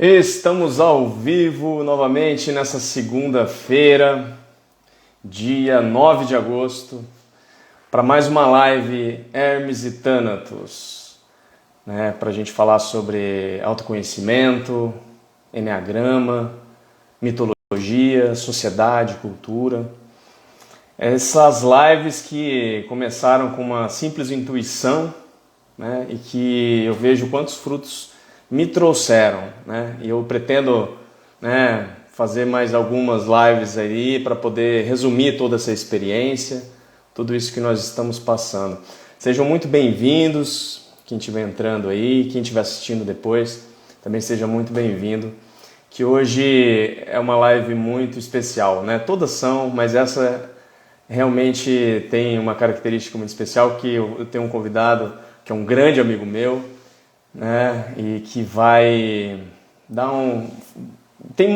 Estamos ao vivo novamente nessa segunda-feira, dia 9 de agosto, para mais uma live Hermes e Thanatos, né, para a gente falar sobre autoconhecimento, eneagrama, mitologia, sociedade, cultura. Essas lives que começaram com uma simples intuição, né, e que eu vejo quantos frutos me trouxeram, né? E eu pretendo, né, fazer mais algumas lives aí para poder resumir toda essa experiência, tudo isso que nós estamos passando. Sejam muito bem-vindos, quem estiver entrando aí, quem estiver assistindo depois, também seja muito bem-vindo, que hoje é uma live muito especial, né? Todas são, mas essa realmente tem uma característica muito especial, que eu tenho um convidado que é um grande amigo meu, né, e que vai dar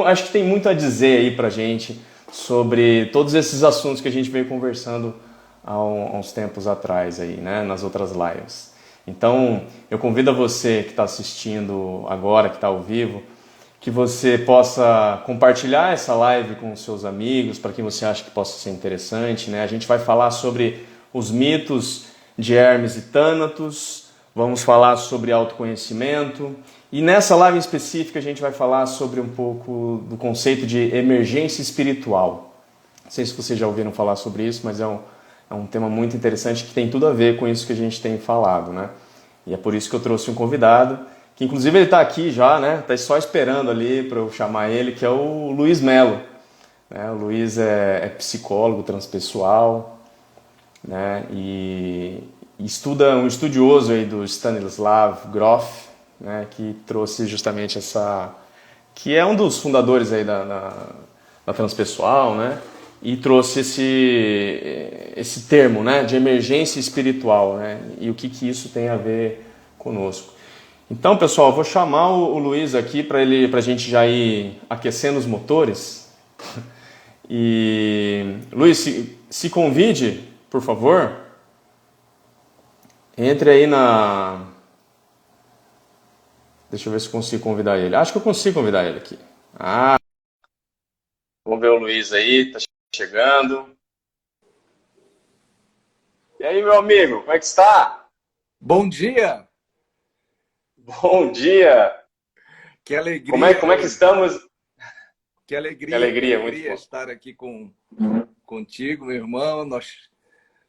acho que tem muito a dizer aí pra gente sobre todos esses assuntos que a gente veio conversando há uns tempos atrás aí, né, nas outras lives. Então, eu convido a você que está assistindo agora, que está ao vivo, que você possa compartilhar essa live com os seus amigos, para quem você acha que possa ser interessante, né? A gente vai falar sobre os mitos de Hermes e Thanatos. Vamos falar sobre autoconhecimento e nessa live em específica a gente vai falar sobre um pouco do conceito de emergência espiritual. Não sei se vocês já ouviram falar sobre isso, mas é um tema muito interessante que tem tudo a ver com isso que a gente tem falado, né? E é por isso que eu trouxe um convidado, que inclusive ele está aqui já, né? Está só esperando ali para eu chamar ele, que é o Luiz Melo, né? O Luiz é psicólogo transpessoal, né? E estuda um estudioso aí do Stanislav Grof, né, que trouxe justamente que é um dos fundadores aí da transpessoal, né, e trouxe esse termo, né, de emergência espiritual, né, e o que isso tem a ver conosco. Então, pessoal, eu vou chamar o Luiz aqui para a gente já ir aquecendo os motores. E Luiz, se convide, por favor. Entre aí na... Deixa eu ver se eu consigo convidar ele. Acho que eu consigo convidar ele aqui. Vamos ver o Luiz aí, tá chegando. E aí, meu amigo, como é que está? Bom dia! Bom dia! Que Como alegria, é que estamos? Que que alegria, muito alegria bom. estar aqui contigo, meu irmão.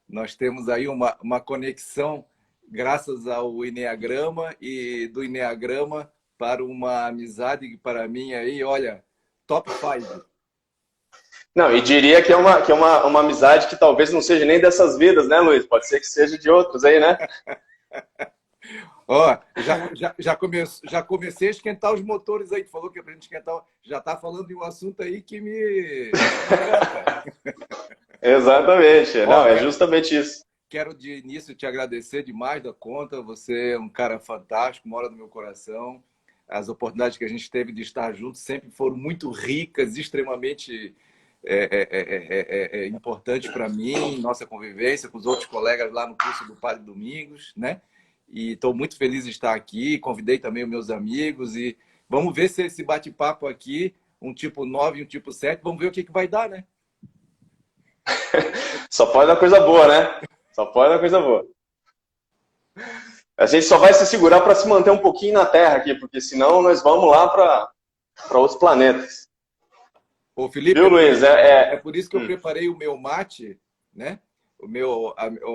Nós temos aí uma conexão graças ao Eneagrama e do Eneagrama para uma amizade que para mim aí, olha, top 5. Não, e diria que uma amizade que talvez não seja nem dessas vidas, né, Luiz? Pode ser que seja de outros aí, né? Ó, já comecei a esquentar os motores aí. Tu falou que é pra gente esquentar. Já tá falando de um assunto aí que me encanta. Exatamente. Ó, Não, é justamente isso. quero de início te agradecer demais da conta. Você é um cara fantástico, mora no meu coração. As oportunidades que a gente teve de estar juntos sempre foram muito ricas, extremamente importantes para mim, nossa convivência com os outros colegas lá no curso do Padre Domingos, né? E estou muito feliz de estar aqui. Convidei também os meus amigos e vamos ver se esse bate-papo aqui, um tipo 9 e um tipo 7, vamos ver o que vai dar, né? Só pode dar coisa boa, né? Só pode dar coisa boa. A gente só vai se segurar para se manter um pouquinho na Terra aqui, porque senão nós vamos lá para outros planetas. Ô, Felipe, Viu, Luiz? é por isso que eu preparei o meu mate, né? O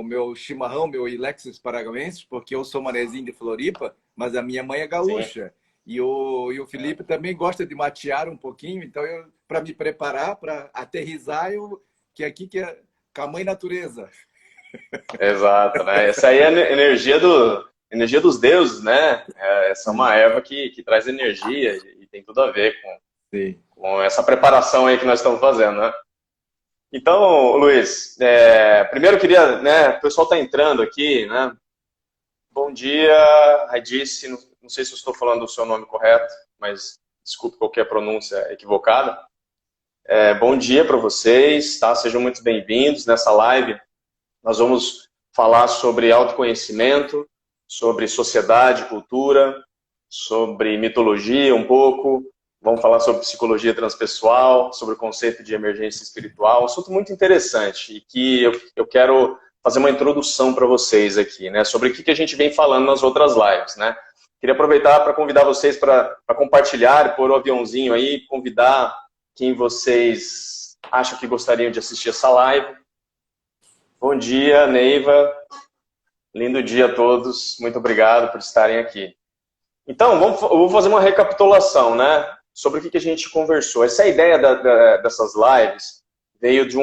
meu chimarrão, meu Ilexis Paragamenses, porque eu sou manezinho de Floripa, mas a minha mãe é Sim. gaúcha. E o Felipe também gosta de matear um pouquinho, então para me preparar, para aterrissar, que aqui que é com a mãe natureza. Exato, né? Essa aí é a energia dos deuses, né? Essa é uma erva que traz energia e tem tudo a ver Sim. com essa preparação aí que nós estamos fazendo, né? Então, Luiz, primeiro eu queria, né? O pessoal está entrando aqui, né? Bom dia, Raidice. Não sei se eu estou falando o seu nome correto, mas desculpe qualquer pronúncia equivocada. Bom dia para vocês, tá? Sejam muito bem-vindos nessa live. Nós vamos falar sobre autoconhecimento, sobre sociedade, cultura, sobre mitologia um pouco, vamos falar sobre psicologia transpessoal, sobre o conceito de emergência espiritual, um assunto muito interessante e que eu quero fazer uma introdução para vocês aqui, né, sobre o que a gente vem falando nas outras lives, né. Queria aproveitar para convidar vocês para compartilhar, pôr o aviãozinho aí, convidar quem vocês acham que gostariam de assistir essa live. Bom dia, Neiva. Lindo dia a todos. Muito obrigado por estarem aqui. Então, eu vou fazer uma recapitulação, né, sobre o que a gente conversou. Essa ideia dessas lives veio de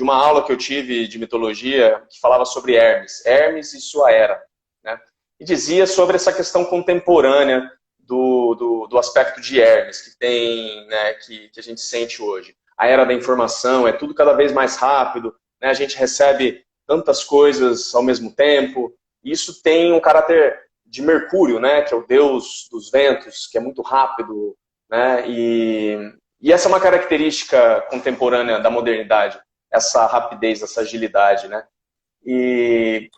uma aula que eu tive de mitologia que falava sobre Hermes e sua era, né, e dizia sobre essa questão contemporânea do aspecto de Hermes, que tem, né, que a gente sente hoje. A era da informação, é tudo cada vez mais rápido, né, a gente recebe tantas coisas ao mesmo tempo, e isso tem um caráter de Mercúrio, né, que é o deus dos ventos, que é muito rápido, né, e essa é uma característica contemporânea da modernidade, essa rapidez, essa agilidade, né, e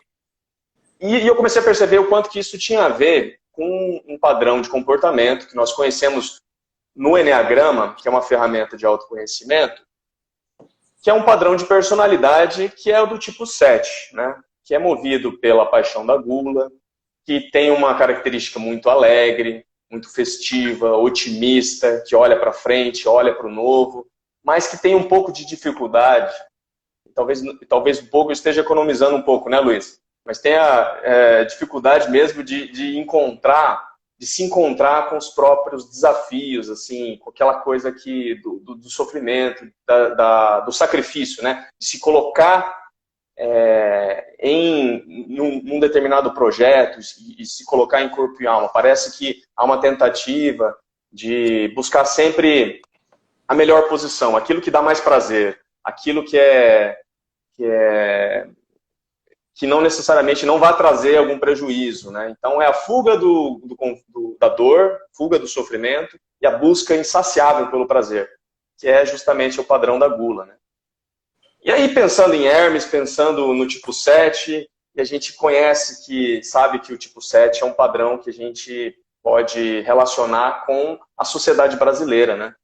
eu comecei a perceber o quanto que isso tinha a ver com um padrão de comportamento que nós conhecemos no Eneagrama, que é uma ferramenta de autoconhecimento, que é um padrão de personalidade que é o do tipo 7, né? Que é movido pela paixão da gula, que tem uma característica muito alegre, muito festiva, otimista, que olha para frente, olha para o novo, mas que tem um pouco de dificuldade, talvez um pouco esteja economizando um pouco, né, Luiz? Mas tem a dificuldade mesmo de se encontrar com os próprios desafios, assim, com aquela coisa do sofrimento, do sacrifício, né? De se colocar num determinado projeto e se colocar em corpo e alma. Parece que há uma tentativa de buscar sempre a melhor posição, aquilo que dá mais prazer, aquilo que não necessariamente não vai trazer algum prejuízo, né? Então é a fuga da dor, fuga do sofrimento e a busca insaciável pelo prazer, que é justamente o padrão da gula, né? E aí, pensando em Hermes, pensando no tipo 7, e a gente sabe que o tipo 7 é um padrão que a gente pode relacionar com a sociedade brasileira, né?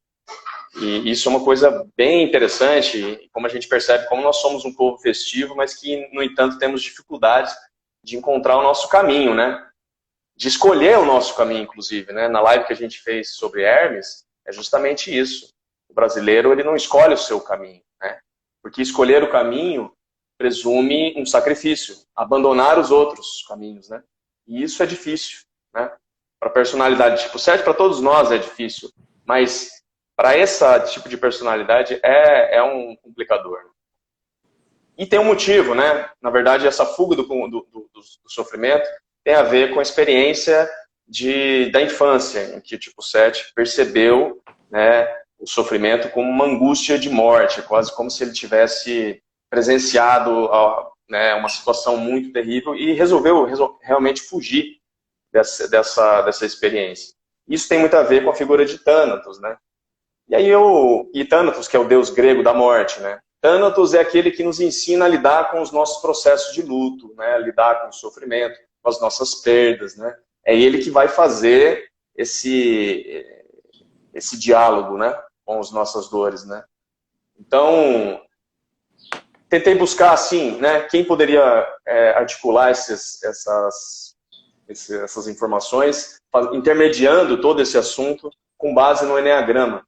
E isso é uma coisa bem interessante, como a gente percebe como nós somos um povo festivo, mas que, no entanto, temos dificuldades de encontrar o nosso caminho, né? De escolher o nosso caminho, inclusive, né? Na live que a gente fez sobre Hermes, é justamente isso. O brasileiro, ele não escolhe o seu caminho, né? Porque escolher o caminho presume um sacrifício, abandonar os outros caminhos, né? E isso é difícil, né? Para a personalidade tipo 7, para todos nós é difícil, mas para esse tipo de personalidade é um complicador. E tem um motivo, né? Na verdade, essa fuga do sofrimento tem a ver com a experiência da infância, em que o tipo 7 percebeu, né, o sofrimento como uma angústia de morte, quase como se ele tivesse presenciado, né, uma situação muito terrível e resolveu realmente fugir dessa experiência. Isso tem muito a ver com a figura de Thanatos, né? E Thanatos, que é o deus grego da morte, né? Thanatos é aquele que nos ensina a lidar com os nossos processos de luto, né? A lidar com o sofrimento, com as nossas perdas, né? É ele que vai fazer esse diálogo, né? Com as nossas dores, né? Então, tentei buscar, assim, né? Quem poderia articular essas informações, intermediando todo esse assunto com base no Eneagrama.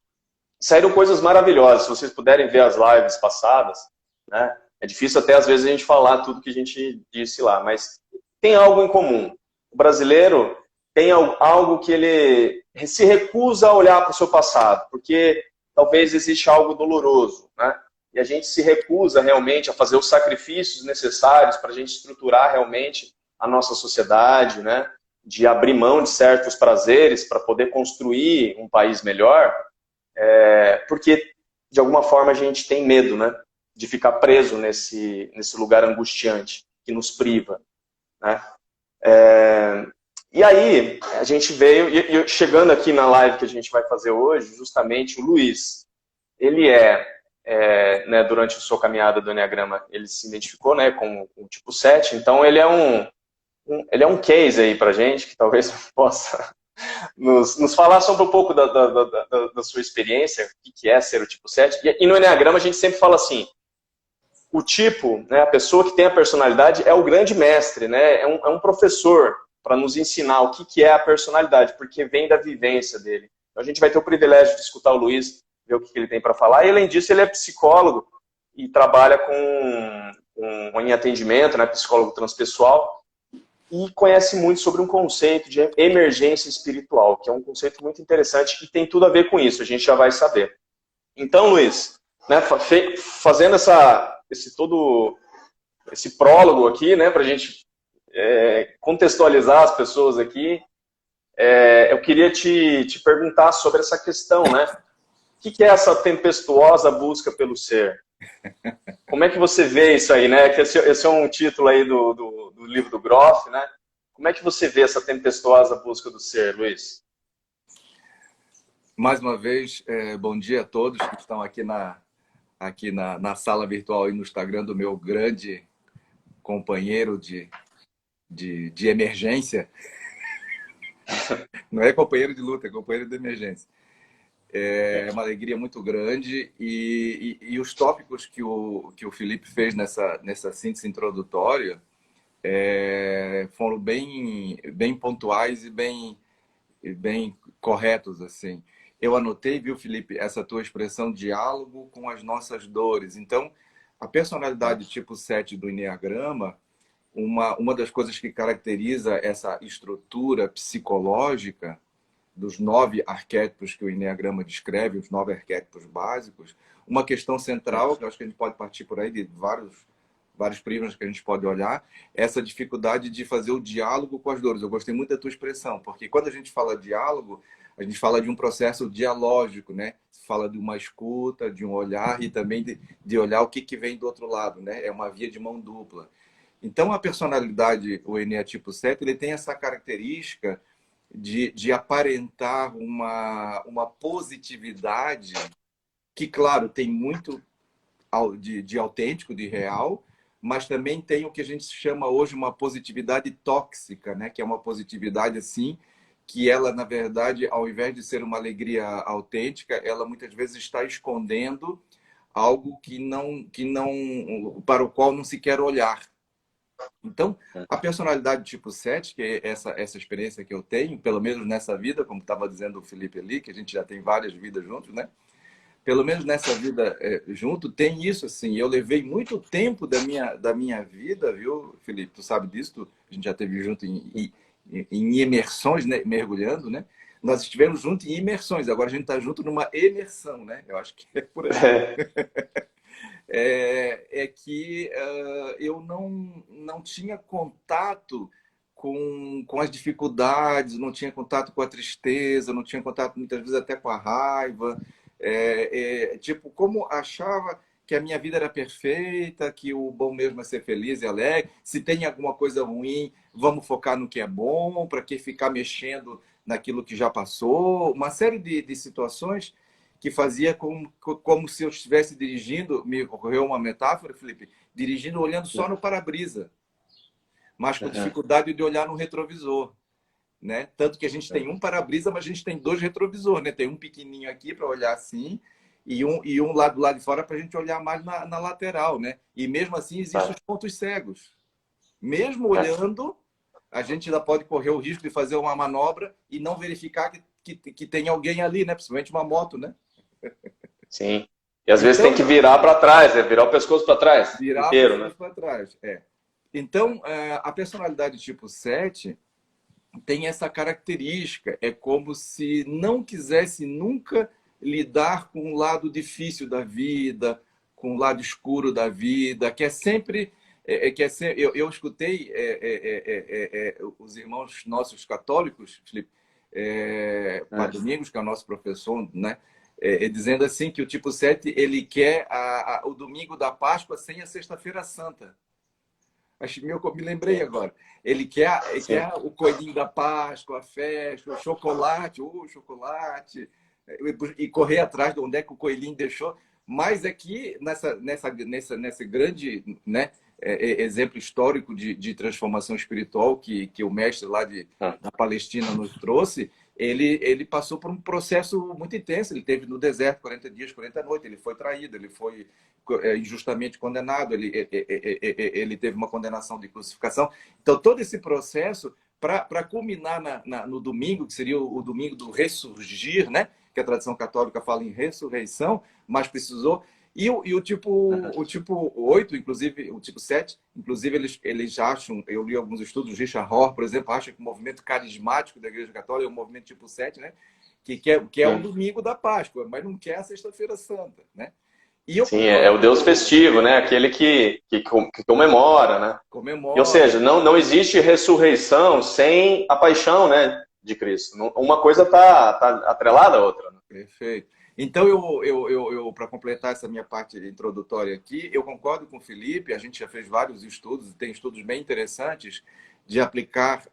Saíram coisas maravilhosas, se vocês puderem ver as lives passadas, né? É difícil até às vezes a gente falar tudo que a gente disse lá, mas tem algo em comum. O brasileiro tem algo que ele se recusa a olhar para o seu passado, porque talvez existe algo doloroso, né? E a gente se recusa realmente a fazer os sacrifícios necessários para a gente estruturar realmente a nossa sociedade, né? De abrir mão de certos prazeres para poder construir um país melhor. Porque, de alguma forma, a gente tem medo, né, de ficar preso nesse lugar angustiante que nos priva, né? E aí, a gente veio, e chegando aqui na live que a gente vai fazer hoje, justamente o Luiz, ele né, durante a sua caminhada do Eneagrama, ele se identificou, né, com o tipo 7, então ele é um case aí pra gente, que talvez possa nos falar sobre um pouco da sua experiência, o que é ser o tipo 7. E no Enneagrama a gente sempre fala assim, o tipo, né, a pessoa que tem a personalidade é o grande mestre, né, é um professor para nos ensinar o que é a personalidade, porque vem da vivência dele. Então a gente vai ter o privilégio de escutar o Luiz, ver o que ele tem para falar, e além disso ele é psicólogo e trabalha em atendimento, né, psicólogo transpessoal, e conhece muito sobre um conceito de emergência espiritual, que é um conceito muito interessante e tem tudo a ver com isso, a gente já vai saber. Então, Luiz, né, fazendo esse prólogo aqui, né, para a gente contextualizar as pessoas aqui, eu queria te perguntar sobre essa questão, né? O que é essa tempestuosa busca pelo ser? Como é que você vê isso aí, né? Que esse é um título aí do livro do Groff, né? Como é que você vê essa tempestuosa busca do ser, Luiz? Mais uma vez, bom dia a todos que estão aqui na sala virtual e no Instagram do meu grande companheiro de emergência. Não é companheiro de luta, é companheiro de emergência. É uma alegria muito grande e os tópicos que o Felipe fez nessa síntese introdutória foram bem pontuais e bem corretos, assim. Eu anotei, viu, Felipe, essa tua expressão diálogo com as nossas dores. Então, a personalidade tipo 7 do Enneagrama, uma das coisas que caracteriza essa estrutura psicológica dos 9 arquétipos que o Enneagrama descreve, os 9 arquétipos básicos, uma questão central, que eu acho que a gente pode partir por aí de vários prismas que a gente pode olhar, essa dificuldade de fazer o diálogo com as dores. Eu gostei muito da tua expressão, porque quando a gente fala diálogo, a gente fala de um processo dialógico, né? Fala de uma escuta, de um olhar e também de olhar o que vem do outro lado, né? É uma via de mão dupla. Então, a personalidade, o Enneagrama tipo 7, ele tem essa característica de aparentar uma positividade que, claro, tem muito de autêntico, de real, mas também tem o que a gente chama hoje uma positividade tóxica, né? Que é uma positividade assim, que ela, na verdade, ao invés de ser uma alegria autêntica, ela muitas vezes está escondendo algo que não para o qual não se quer olhar. Então, a personalidade tipo 7, que é essa experiência que eu tenho, pelo menos nessa vida, como estava dizendo o Felipe ali, que a gente já tem várias vidas juntos, né? Pelo menos nessa vida junto, tem isso, assim. Eu levei muito tempo da minha vida, viu, Felipe? Tu sabe disso, a gente já esteve junto em imersões, né? Mergulhando, né? Nós estivemos juntos em imersões, agora a gente está junto numa emersão, né? Eu acho que é por aí. Que eu não tinha contato com as dificuldades, não tinha contato com a tristeza, não tinha contato muitas vezes até com a raiva. Tipo, como achava que a minha vida era perfeita, que o bom mesmo é ser feliz e alegre. Se tem alguma coisa ruim, vamos focar no que é bom, para que ficar mexendo naquilo que já passou. Uma série de situações que fazia como se eu estivesse dirigindo, me ocorreu uma metáfora, Felipe, dirigindo olhando só no para-brisa, mas com dificuldade de olhar no retrovisor. Né? Tanto que a gente tem um para-brisa, mas a gente tem 2 retrovisores, né? Tem um pequenininho aqui para olhar assim e um lá do lado de fora para a gente olhar mais na lateral, né? E mesmo assim existem os pontos cegos. Mesmo olhando, a gente ainda pode correr o risco de fazer uma manobra e não verificar que tem alguém ali, né? Principalmente uma moto, né? Sim. E às vezes tem que virar para trás, virar o pescoço para trás. Virar inteiro, o pescoço para trás, Então, a personalidade tipo 7 tem essa característica. É como se não quisesse nunca lidar com o lado difícil da vida, com o lado escuro da vida, que é sempre... eu escutei os irmãos nossos católicos, Felipe, Padre Domingos, que é o nosso professor, né? Dizendo assim que o tipo 7 ele quer o domingo da Páscoa sem a Sexta-feira Santa. Acho que me lembrei agora. Ele quer o coelhinho da Páscoa, a festa, o chocolate, e correr atrás de onde é que o coelhinho deixou. Mas aqui, nesse grande, né, exemplo histórico de transformação espiritual que o mestre lá da Palestina nos trouxe, ele passou por um processo muito intenso. Ele teve no deserto 40 dias, 40 noites, ele foi traído, ele foi injustamente condenado, ele teve uma condenação de crucificação. Então, todo esse processo, para culminar no domingo, que seria o domingo do ressurgir, né? Que a tradição católica fala em ressurreição, mas precisou. E o tipo 8, inclusive, o tipo 7, inclusive, eles acham, eu li alguns estudos, Richard Rohr, por exemplo, acha que o movimento carismático da Igreja Católica é o movimento tipo 7, né? Que é o domingo da Páscoa, mas não quer a Sexta-feira Santa, né? E eu Sim, é o Deus festivo, né? Aquele que comemora, né? E, ou comemoro. seja, não existe ressurreição sem a paixão, né, de Cristo. Uma coisa tá atrelada à outra, né? Perfeito. Então, eu para completar essa minha parte introdutória aqui, eu concordo com o Felipe, a gente já fez vários estudos, tem estudos bem interessantes de aplicar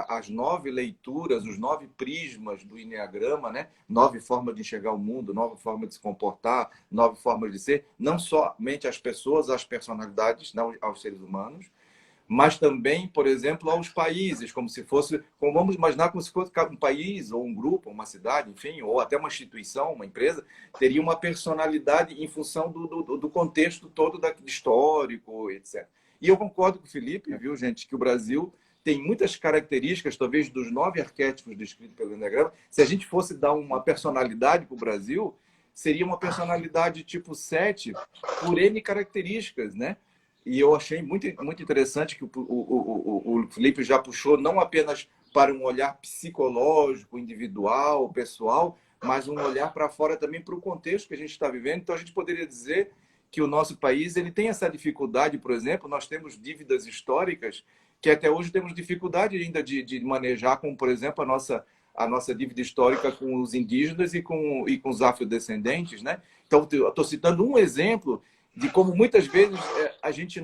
as 9 leituras, os 9 prismas do Eneagrama, né? 9 formas de enxergar o mundo, 9 formas de se comportar, 9 formas de ser, não somente às pessoas, às personalidades, não aos seres humanos, mas também, por exemplo, aos países, como vamos imaginar como se fosse um país, ou um grupo, uma cidade, enfim, ou até uma instituição, uma empresa, teria uma personalidade em função do contexto todo histórico, etc. E eu concordo com o Felipe, viu, gente, que o Brasil tem muitas características, talvez dos 9 arquétipos descritos pelo Enneagrama. Se a gente fosse dar uma personalidade para o Brasil, seria uma personalidade tipo 7 por N características, né? E eu achei muito, muito interessante que o Felipe já puxou não apenas para um olhar psicológico, individual, pessoal, mas um olhar para fora também para o contexto que a gente está vivendo. Então, a gente poderia dizer que o nosso país ele tem essa dificuldade, por exemplo, nós temos dívidas históricas que até hoje temos dificuldade ainda de manejar, como, por exemplo, a nossa dívida histórica com os indígenas e com os afrodescendentes, né? Então, eu estou citando um exemplo de como muitas vezes a gente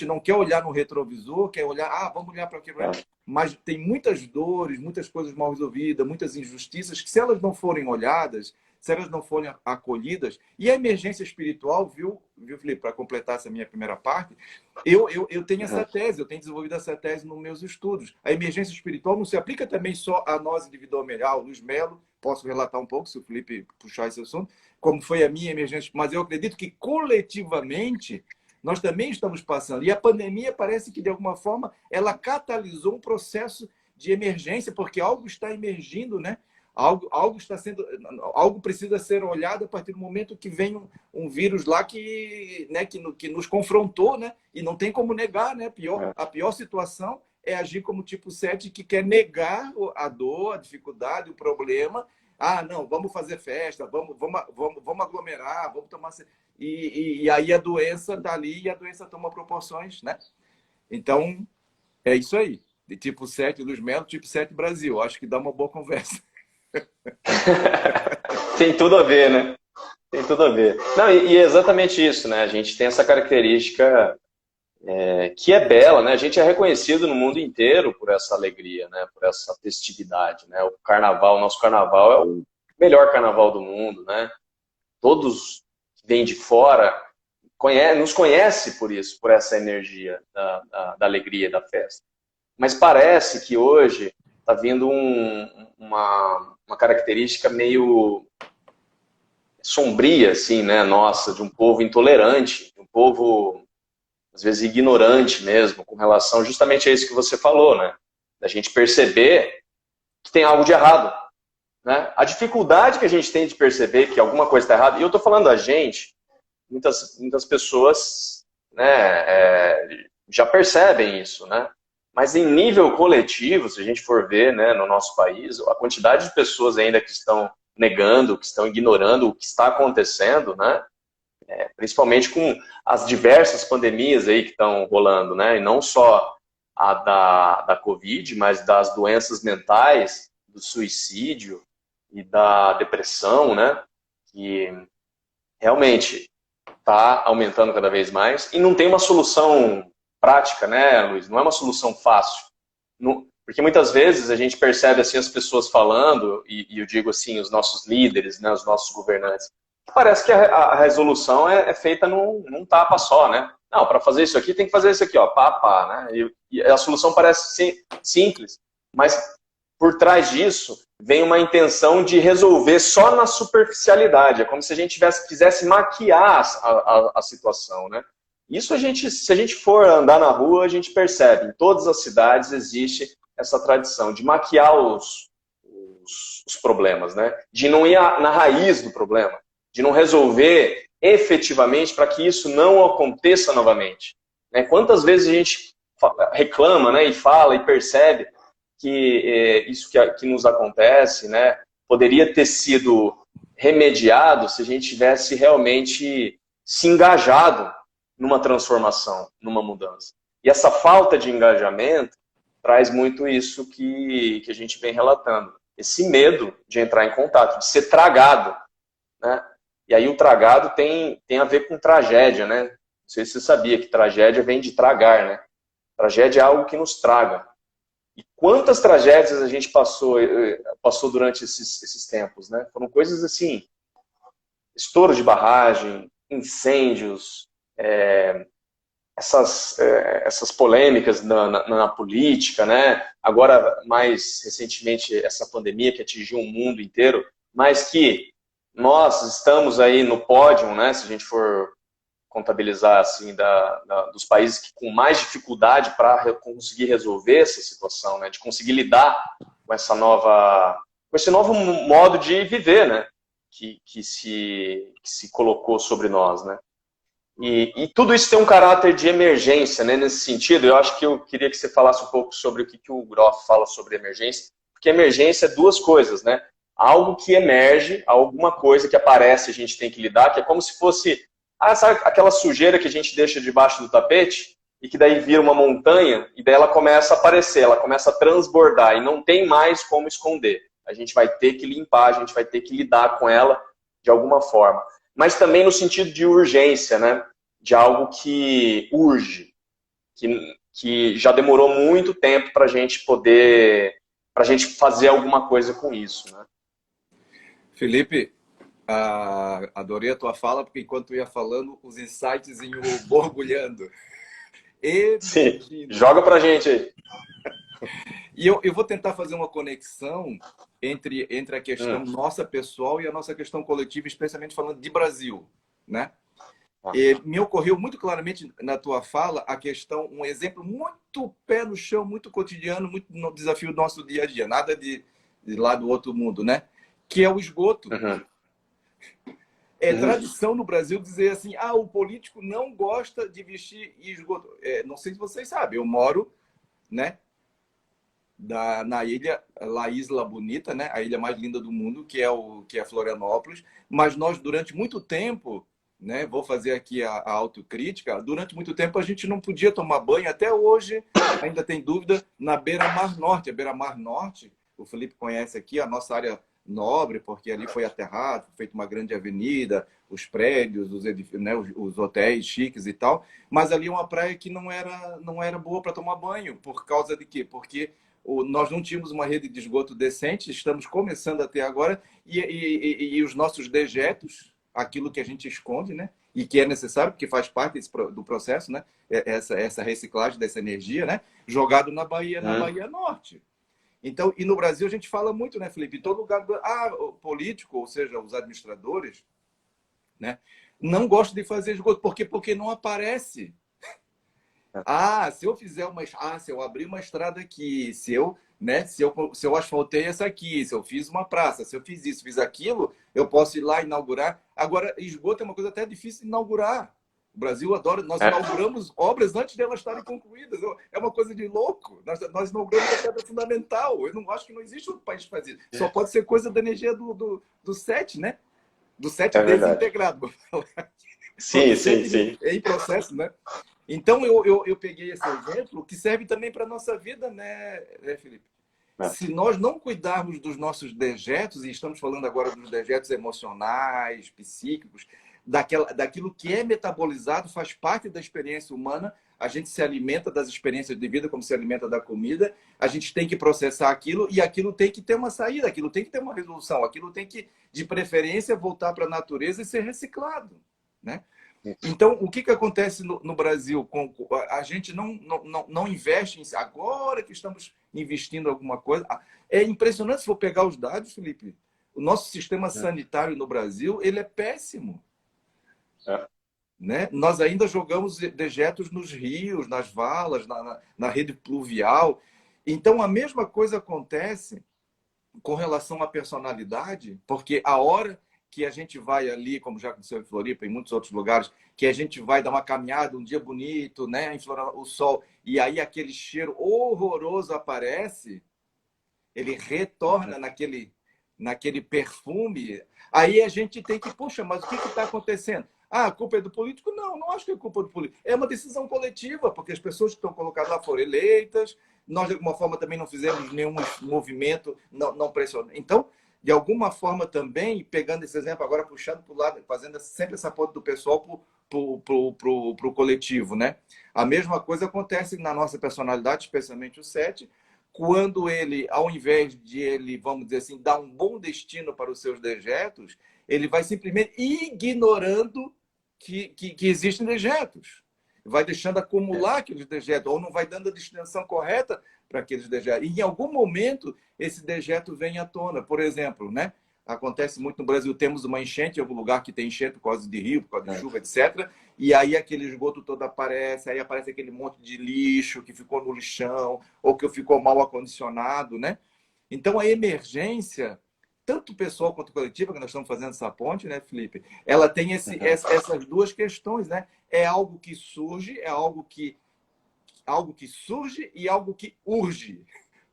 não quer olhar no retrovisor, quer olhar, vamos olhar para aquilo, mas tem muitas dores, muitas coisas mal resolvidas, muitas injustiças, que se elas não forem olhadas, se elas não forem acolhidas, e a emergência espiritual, viu Felipe, para completar essa minha primeira parte, eu tenho essa tese, eu tenho desenvolvido essa tese nos meus estudos. A emergência espiritual não se aplica também só a nós individualmente. O Luiz Melo, posso relatar um pouco, se o Felipe puxar esse assunto, como foi a minha emergência, mas eu acredito que coletivamente nós também estamos passando. E a pandemia parece que, de alguma forma, ela catalisou um processo de emergência, porque algo está emergindo, né? Algo precisa ser olhado a partir do momento que vem um vírus lá que nos confrontou, né? E não tem como negar, né? A pior situação é agir como tipo 7, que quer negar a dor, a dificuldade, o problema. Não, vamos fazer festa, vamos aglomerar, vamos tomar... E aí a doença está ali e a doença toma proporções, né? Então, é isso aí. De tipo 7 Luiz Melo, tipo 7 Brasil. Acho que dá uma boa conversa. Tem tudo a ver, né? Tem tudo a ver. Não, e é exatamente isso, né? A gente tem essa característica que é bela, né? A gente é reconhecido no mundo inteiro por essa alegria, né? Por essa festividade, né? O carnaval, o nosso carnaval é o melhor carnaval do mundo, né? Todos que vêm de fora nos conhecem por isso, por essa energia da alegria, da festa. Mas parece que hoje está vindo uma característica meio sombria, assim, né? Nossa, de um povo intolerante, de um povo às vezes ignorante mesmo, com relação justamente a isso que você falou, né? Da gente perceber que tem algo de errado, né? A dificuldade que a gente tem de perceber que alguma coisa está errada, e eu estou falando a gente, muitas pessoas, né, já percebem isso, né? Mas em nível coletivo, se a gente for ver, né, no nosso país, a quantidade de pessoas ainda que estão negando, que estão ignorando o que está acontecendo, né? Principalmente com as diversas pandemias aí que estão rolando, né? E não só a da Covid, mas das doenças mentais, do suicídio e da depressão, né? Que realmente está aumentando cada vez mais e não tem uma solução prática, né, Luiz? Não é uma solução fácil. Porque muitas vezes a gente percebe assim as pessoas falando, e eu digo assim, os nossos líderes, né, os nossos governantes, parece que a resolução é feita num tapa só, né? Não, para fazer isso aqui tem que fazer isso aqui, ó, pá, né? E a solução parece simples, mas por trás disso vem uma intenção de resolver só na superficialidade. É como se a gente quisesse maquiar a situação, né? Isso se a gente for andar na rua, a gente percebe. Em todas as cidades existe essa tradição de maquiar os problemas, né? De não ir na raiz do problema, de não resolver efetivamente para que isso não aconteça novamente. Né? Quantas vezes a gente reclama, né, e fala e percebe que isso que nos acontece, né, poderia ter sido remediado se a gente tivesse realmente se engajado numa transformação, numa mudança. E essa falta de engajamento traz muito isso que a gente vem relatando. Esse medo de entrar em contato, de ser tragado, né? E aí o tragado tem a ver com tragédia, né? Não sei se você sabia que tragédia vem de tragar, né? Tragédia é algo que nos traga. E quantas tragédias a gente passou durante esses tempos, né? Foram coisas assim, estouro de barragem, incêndios, essas polêmicas na política, né? Agora, mais recentemente, essa pandemia que atingiu o mundo inteiro, mas que nós estamos aí no pódio, né? Se a gente for contabilizar assim dos países que com mais dificuldade para conseguir resolver essa situação, né? De conseguir lidar com com esse novo modo de viver, né? Que se colocou sobre nós, né? E tudo isso tem um caráter de emergência, né? Nesse sentido, eu acho que eu queria que você falasse um pouco sobre o que o Groff fala sobre emergência, porque emergência é duas coisas, né? Algo que emerge, alguma coisa que aparece, a gente tem que lidar, que é como se fosse sabe aquela sujeira que a gente deixa debaixo do tapete e que daí vira uma montanha e daí ela começa a aparecer, ela começa a transbordar e não tem mais como esconder. A gente vai ter que limpar, a gente vai ter que lidar com ela de alguma forma. Mas também no sentido de urgência, né? De algo que urge, que já demorou muito tempo para a gente fazer alguma coisa com isso, né? Felipe, adorei a tua fala, porque enquanto eu ia falando, os insights iam borbulhando. Sim, joga pra gente aí. E eu vou tentar fazer uma conexão entre a questão nossa pessoal e a nossa questão coletiva, especialmente falando de Brasil, né? E me ocorreu muito claramente na tua fala a questão, um exemplo muito pé no chão, muito cotidiano, muito no desafio do nosso dia a dia, nada de lá do outro mundo, né? Que é o esgoto. É tradição no Brasil dizer assim, o político não gosta de vestir esgoto. Não sei se vocês sabem, eu moro, né, na ilha La Isla Bonita, né, a ilha mais linda do mundo, que é Florianópolis, mas nós durante muito tempo, né, vou fazer aqui a autocrítica, durante muito tempo a gente não podia tomar banho, até hoje ainda tem dúvida, na Beira-Mar Norte. A Beira-Mar Norte, o Felipe conhece aqui, a nossa área nobre, porque ali foi aterrado, feita uma grande avenida, os prédios, né, os hotéis chiques e tal, mas ali é uma praia que não era boa para tomar banho. Por causa de quê? Porque nós não tínhamos uma rede de esgoto decente, estamos começando a ter agora, e os nossos dejetos, aquilo que a gente esconde, né, e que é necessário, porque faz parte do processo, né, essa reciclagem dessa energia, né, jogado na Bahia Norte. Então, e no Brasil a gente fala muito, né, Felipe? Em todo lugar, o político, ou seja, os administradores, né, não gostam de fazer esgoto. Por quê? Porque não aparece. Se eu fizer se eu abrir uma estrada aqui, se eu asfaltei essa aqui, se eu fiz uma praça, se eu fiz isso, fiz aquilo, eu posso ir lá inaugurar. Agora, esgoto é uma coisa até difícil de inaugurar. O Brasil adora, nós inauguramos obras antes de elas estarem concluídas. É uma coisa de louco. Nós inauguramos a pedra fundamental. Eu não acho que não existe outro país que faz isso. Só pode ser coisa da energia do SET, né? Do SET desintegrado. Sim. Em processo, né? Então, eu peguei esse exemplo que serve também para a nossa vida, né, Felipe? Se nós não cuidarmos dos nossos dejetos, e estamos falando agora dos dejetos emocionais, psíquicos, daquilo que é metabolizado, faz parte da experiência humana, a gente se alimenta das experiências de vida como se alimenta da comida, a gente tem que processar aquilo e aquilo tem que ter uma saída, aquilo tem que ter uma resolução, aquilo tem que, de preferência, voltar para a natureza e ser reciclado, né? Então, o que acontece no Brasil? A gente não investe agora que estamos investindo em alguma coisa. É impressionante se for pegar os dados, Felipe. O nosso sistema sanitário no Brasil ele é péssimo. É. Né? Nós ainda jogamos dejetos nos rios, nas valas, na rede pluvial. Então, a mesma coisa acontece com relação à personalidade, porque a hora que a gente vai ali, como já aconteceu em Floripa, em muitos outros lugares, que a gente vai dar uma caminhada, um dia bonito, né, em o sol, e aí aquele cheiro horroroso aparece, ele retorna naquele perfume, aí a gente tem que, poxa, mas o que está acontecendo? Ah, a culpa é do político? Não, não acho que é culpa do político. É uma decisão coletiva, porque as pessoas que estão colocadas lá foram eleitas, nós, de alguma forma, também não fizemos nenhum movimento, não pressionamos. Então, de alguma forma também, pegando esse exemplo, agora puxando para o lado, fazendo sempre essa ponta do pessoal para o coletivo, né? A mesma coisa acontece na nossa personalidade, especialmente o 7, quando ele, ao invés de ele, vamos dizer assim, dar um bom destino para os seus dejetos, ele vai simplesmente ignorando que existem dejetos. Vai deixando acumular aqueles dejetos, ou não vai dando a destinação correta para aqueles dejetos. E em algum momento, esse dejeto vem à tona. Por exemplo, né? Acontece muito no Brasil, temos uma enchente, em algum lugar que tem enchente por causa de rio, por causa de chuva, etc. E aí aquele esgoto todo aparece, aí aparece aquele monte de lixo que ficou no lixão, ou que ficou mal acondicionado, né? Então a emergência, tanto pessoal quanto coletiva, que nós estamos fazendo essa ponte, né, Felipe? Ela tem essas duas questões, né? É algo que surge, é algo que surge e algo que urge.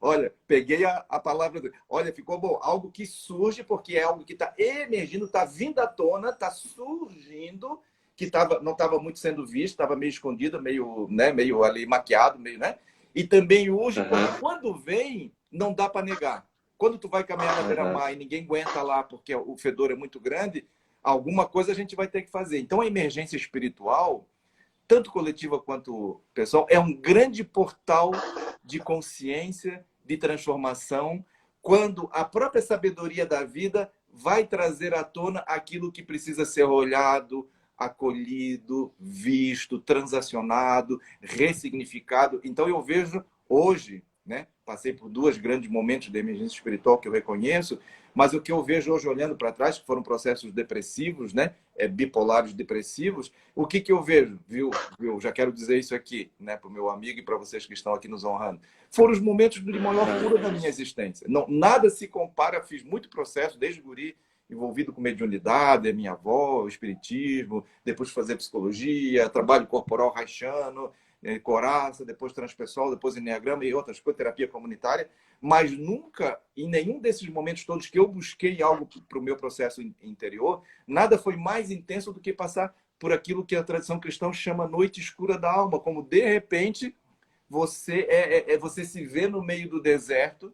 Olha, peguei a palavra. Olha, ficou bom. Algo que surge, porque é algo que está emergindo, está vindo à tona, está surgindo, que não estava muito sendo visto, estava meio escondido, meio ali maquiado, meio, né? E também urge, porque quando vem, não dá para negar. Quando tu vai caminhar na beira-mar e ninguém aguenta lá, porque o fedor é muito grande, alguma coisa a gente vai ter que fazer. Então, a emergência espiritual, tanto coletiva quanto pessoal, é um grande portal de consciência, de transformação, quando a própria sabedoria da vida vai trazer à tona aquilo que precisa ser olhado, acolhido, visto, transacionado, ressignificado. Então eu vejo hoje, né? Passei por dois grandes momentos de emergência espiritual que eu reconheço, mas o que eu vejo hoje olhando para trás, que foram processos depressivos, né? Bipolares depressivos, o que eu vejo, viu? Já quero dizer isso aqui, né, para o meu amigo e para vocês que estão aqui nos honrando. Foram os momentos de maior cura da minha existência. Não, nada se compara, fiz muito processo, desde guri, envolvido com mediunidade, a minha avó, o espiritismo, depois fazer psicologia, trabalho corporal haitiano, coraça, depois transpessoal, depois enneagrama e outras coisas, terapia comunitária, mas nunca, em nenhum desses momentos todos que eu busquei algo para o meu processo interior, nada foi mais intenso do que passar por aquilo que a tradição cristã chama noite escura da alma, como de repente você se vê no meio do deserto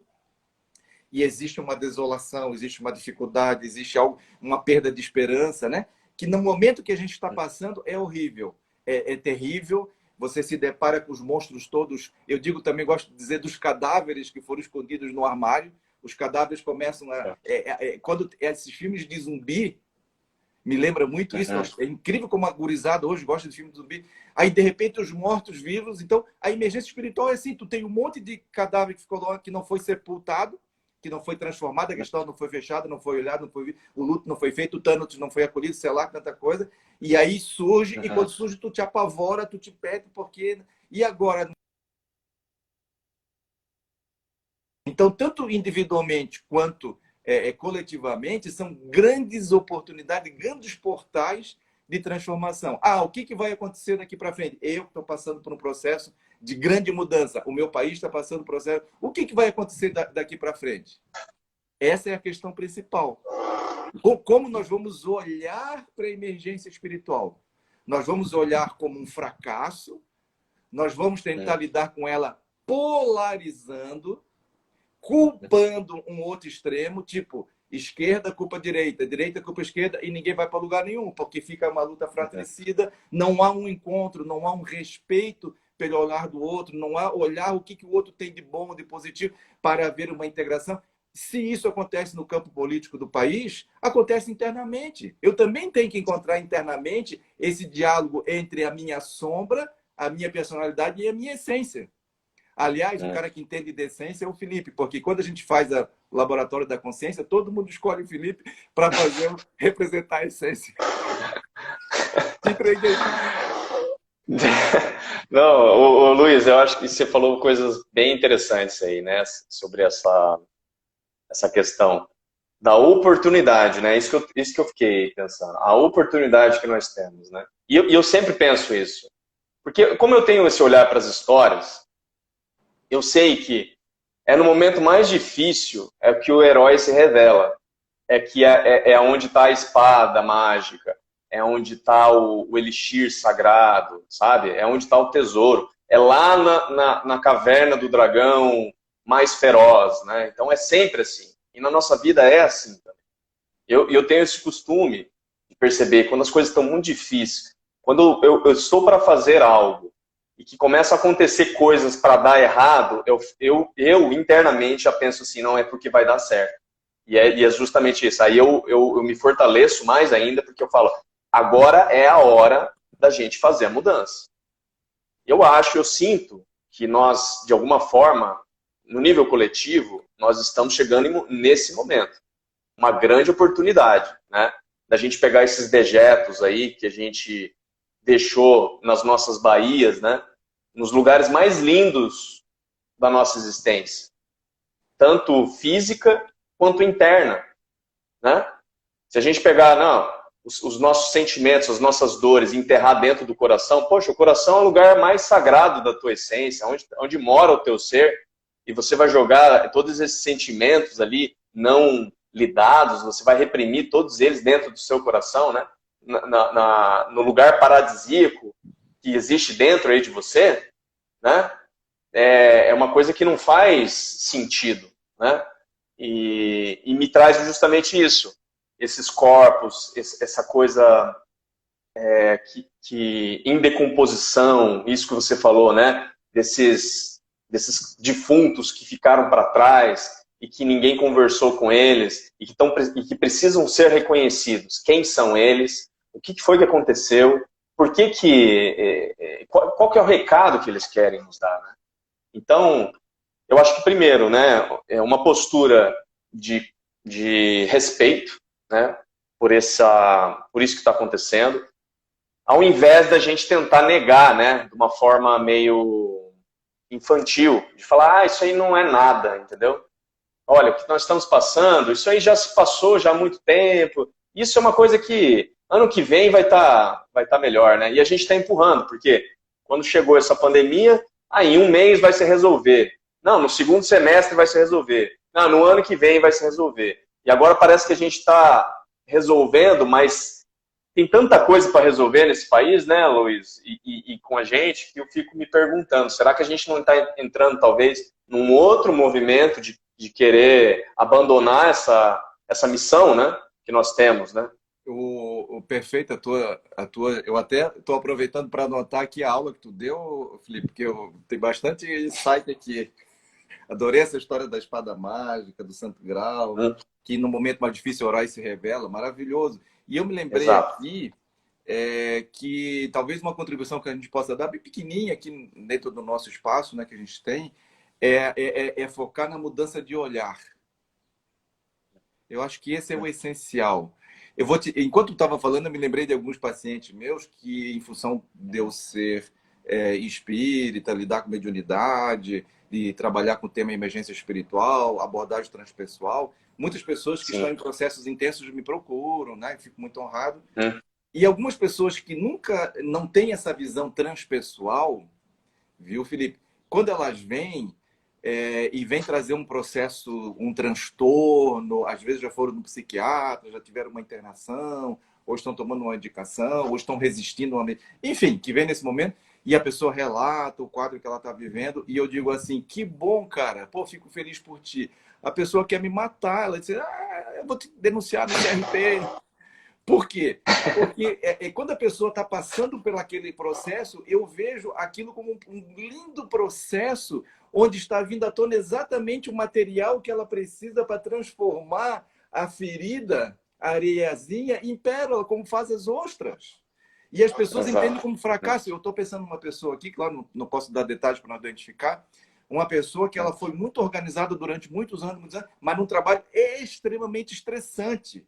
e existe uma desolação, existe uma dificuldade, existe uma perda de esperança, né? Que no momento que a gente está passando é horrível, é terrível. Você se depara com os monstros todos. Eu digo também, gosto de dizer, dos cadáveres que foram escondidos no armário. Os cadáveres começam a... quando esses filmes de zumbi, me lembra muito isso. É incrível como a gurizada hoje gosta de filmes de zumbi. Aí, de repente, os mortos-vivos. Então, a emergência espiritual é assim. Tu tem um monte de cadáver que ficou lá, que não foi sepultado, que não foi transformado, a questão não foi fechada, não foi olhado, o luto não foi feito, o Thanatos não foi acolhido, sei lá, tanta coisa. E aí surge, e quando surge, tu te apavora, tu te pede, porque... E agora? Então, tanto individualmente quanto coletivamente, são grandes oportunidades, grandes portais de transformação. O que vai acontecer daqui para frente? Eu estou passando por um processo de grande mudança. O meu país está passando por um processo. O que vai acontecer daqui para frente? Essa é a questão principal. Como nós vamos olhar para a emergência espiritual? Nós vamos olhar como um fracasso, nós vamos tentar lidar com ela polarizando, culpando um outro extremo, tipo esquerda culpa direita, direita culpa esquerda, e ninguém vai para lugar nenhum, porque fica uma luta fratricida, não há um encontro, não há um respeito pelo olhar do outro, não há olhar o que o outro tem de bom, de positivo, para haver uma integração. se isso acontece no campo político do país, acontece internamente. Eu também tenho que encontrar internamente esse diálogo entre a minha sombra, a minha personalidade e a minha essência. Aliás, o cara que entende de essência é o Felipe, porque quando a gente faz o laboratório da consciência, todo mundo escolhe o Felipe para representar a essência. Te entreguei. Não, Luiz, eu acho que você falou coisas bem interessantes aí, né, sobre essa questão da oportunidade, né, isso que eu fiquei pensando, a oportunidade que nós temos, né, e eu sempre penso isso, porque como eu tenho esse olhar para as histórias, eu sei que é no momento mais difícil é que o herói se revela, é que é onde está a espada mágica, é onde está o elixir sagrado, sabe? É onde está o tesouro. É lá na caverna do dragão mais feroz, né? Então é sempre assim. E na nossa vida é assim também. Eu tenho esse costume de perceber quando as coisas estão muito difíceis, quando eu estou para fazer algo e que começa a acontecer coisas para dar errado, eu internamente já penso assim, não é porque vai dar certo. E é justamente isso. Aí eu me fortaleço mais ainda, porque eu falo, agora é a hora da gente fazer a mudança. Eu sinto que nós, de alguma forma, no nível coletivo, nós estamos chegando nesse momento. Uma grande oportunidade, né? Da gente pegar esses dejetos aí que a gente deixou nas nossas baías, né? Nos lugares mais lindos da nossa existência. Tanto física quanto interna, né? Se a gente pegar, os nossos sentimentos, as nossas dores, e enterrar dentro do coração, poxa, o coração é o lugar mais sagrado da tua essência, onde mora o teu ser, e você vai jogar todos esses sentimentos ali não lidados, você vai reprimir todos eles dentro do seu coração, né? No lugar paradisíaco que existe dentro aí de você, né? É uma coisa que não faz sentido, né? E me traz justamente isso, esses corpos, essa coisa que em decomposição, isso que você falou, né? Desses defuntos que ficaram para trás e que ninguém conversou com eles e que precisam ser reconhecidos. Quem são eles? O que foi que aconteceu? Por qual que é o recado que eles querem nos dar, né? Então, eu acho que primeiro, né, é uma postura de respeito, né, por isso que está acontecendo, ao invés da gente tentar negar, né, de uma forma meio infantil, de falar, isso aí não é nada, entendeu? Olha, o que nós estamos passando, isso aí já se passou já há muito tempo, isso é uma coisa que ano que vem vai tá melhor, né? E a gente está empurrando, porque quando chegou essa pandemia, em um mês vai se resolver. Não, no segundo semestre vai se resolver. Não, no ano que vem vai se resolver. E agora parece que a gente está resolvendo, mas tem tanta coisa para resolver nesse país, né, Luiz? E com a gente, que eu fico me perguntando, será que a gente não está entrando, talvez, num outro movimento de querer abandonar essa missão, né, que nós temos, né? O perfeito, eu até estou aproveitando para anotar aqui a aula que tu deu, Felipe, porque eu tenho bastante insight aqui. Adorei essa história da espada mágica, do Santo Grau, que no momento mais difícil orar e se revela, maravilhoso. E eu me lembrei aqui que talvez uma contribuição que a gente possa dar, bem pequenininha aqui dentro do nosso espaço, né, que a gente tem, é focar na mudança de olhar. Eu acho que esse é o essencial. Enquanto eu estava falando, eu me lembrei de alguns pacientes meus que, em função de eu ser espírita, lidar com mediunidade, de trabalhar com o tema emergência espiritual, abordagem transpessoal, muitas pessoas que estão em processos intensos me procuram, né? Fico muito honrado. E algumas pessoas que nunca não têm essa visão transpessoal, viu, Felipe? Quando elas vêm e vêm trazer um processo, um transtorno, às vezes já foram no psiquiatra, já tiveram uma internação, ou estão tomando uma medicação, ou estão resistindo a uma... Enfim, que vem nesse momento e a pessoa relata o quadro que ela está vivendo e eu digo assim, que bom, cara, pô, fico feliz por ti. A pessoa quer me matar, ela diz, eu vou te denunciar no CRP. Por quê? Porque quando a pessoa está passando por aquele processo, eu vejo aquilo como um lindo processo onde está vindo à tona exatamente o material que ela precisa para transformar a ferida, a areiazinha, em pérola, como faz as ostras. E as pessoas entendem Exato. como fracasso. Eu estou pensando numa pessoa aqui, claro, não posso dar detalhes para não identificar, uma pessoa que ela foi muito organizada durante muitos anos, mas num trabalho extremamente estressante.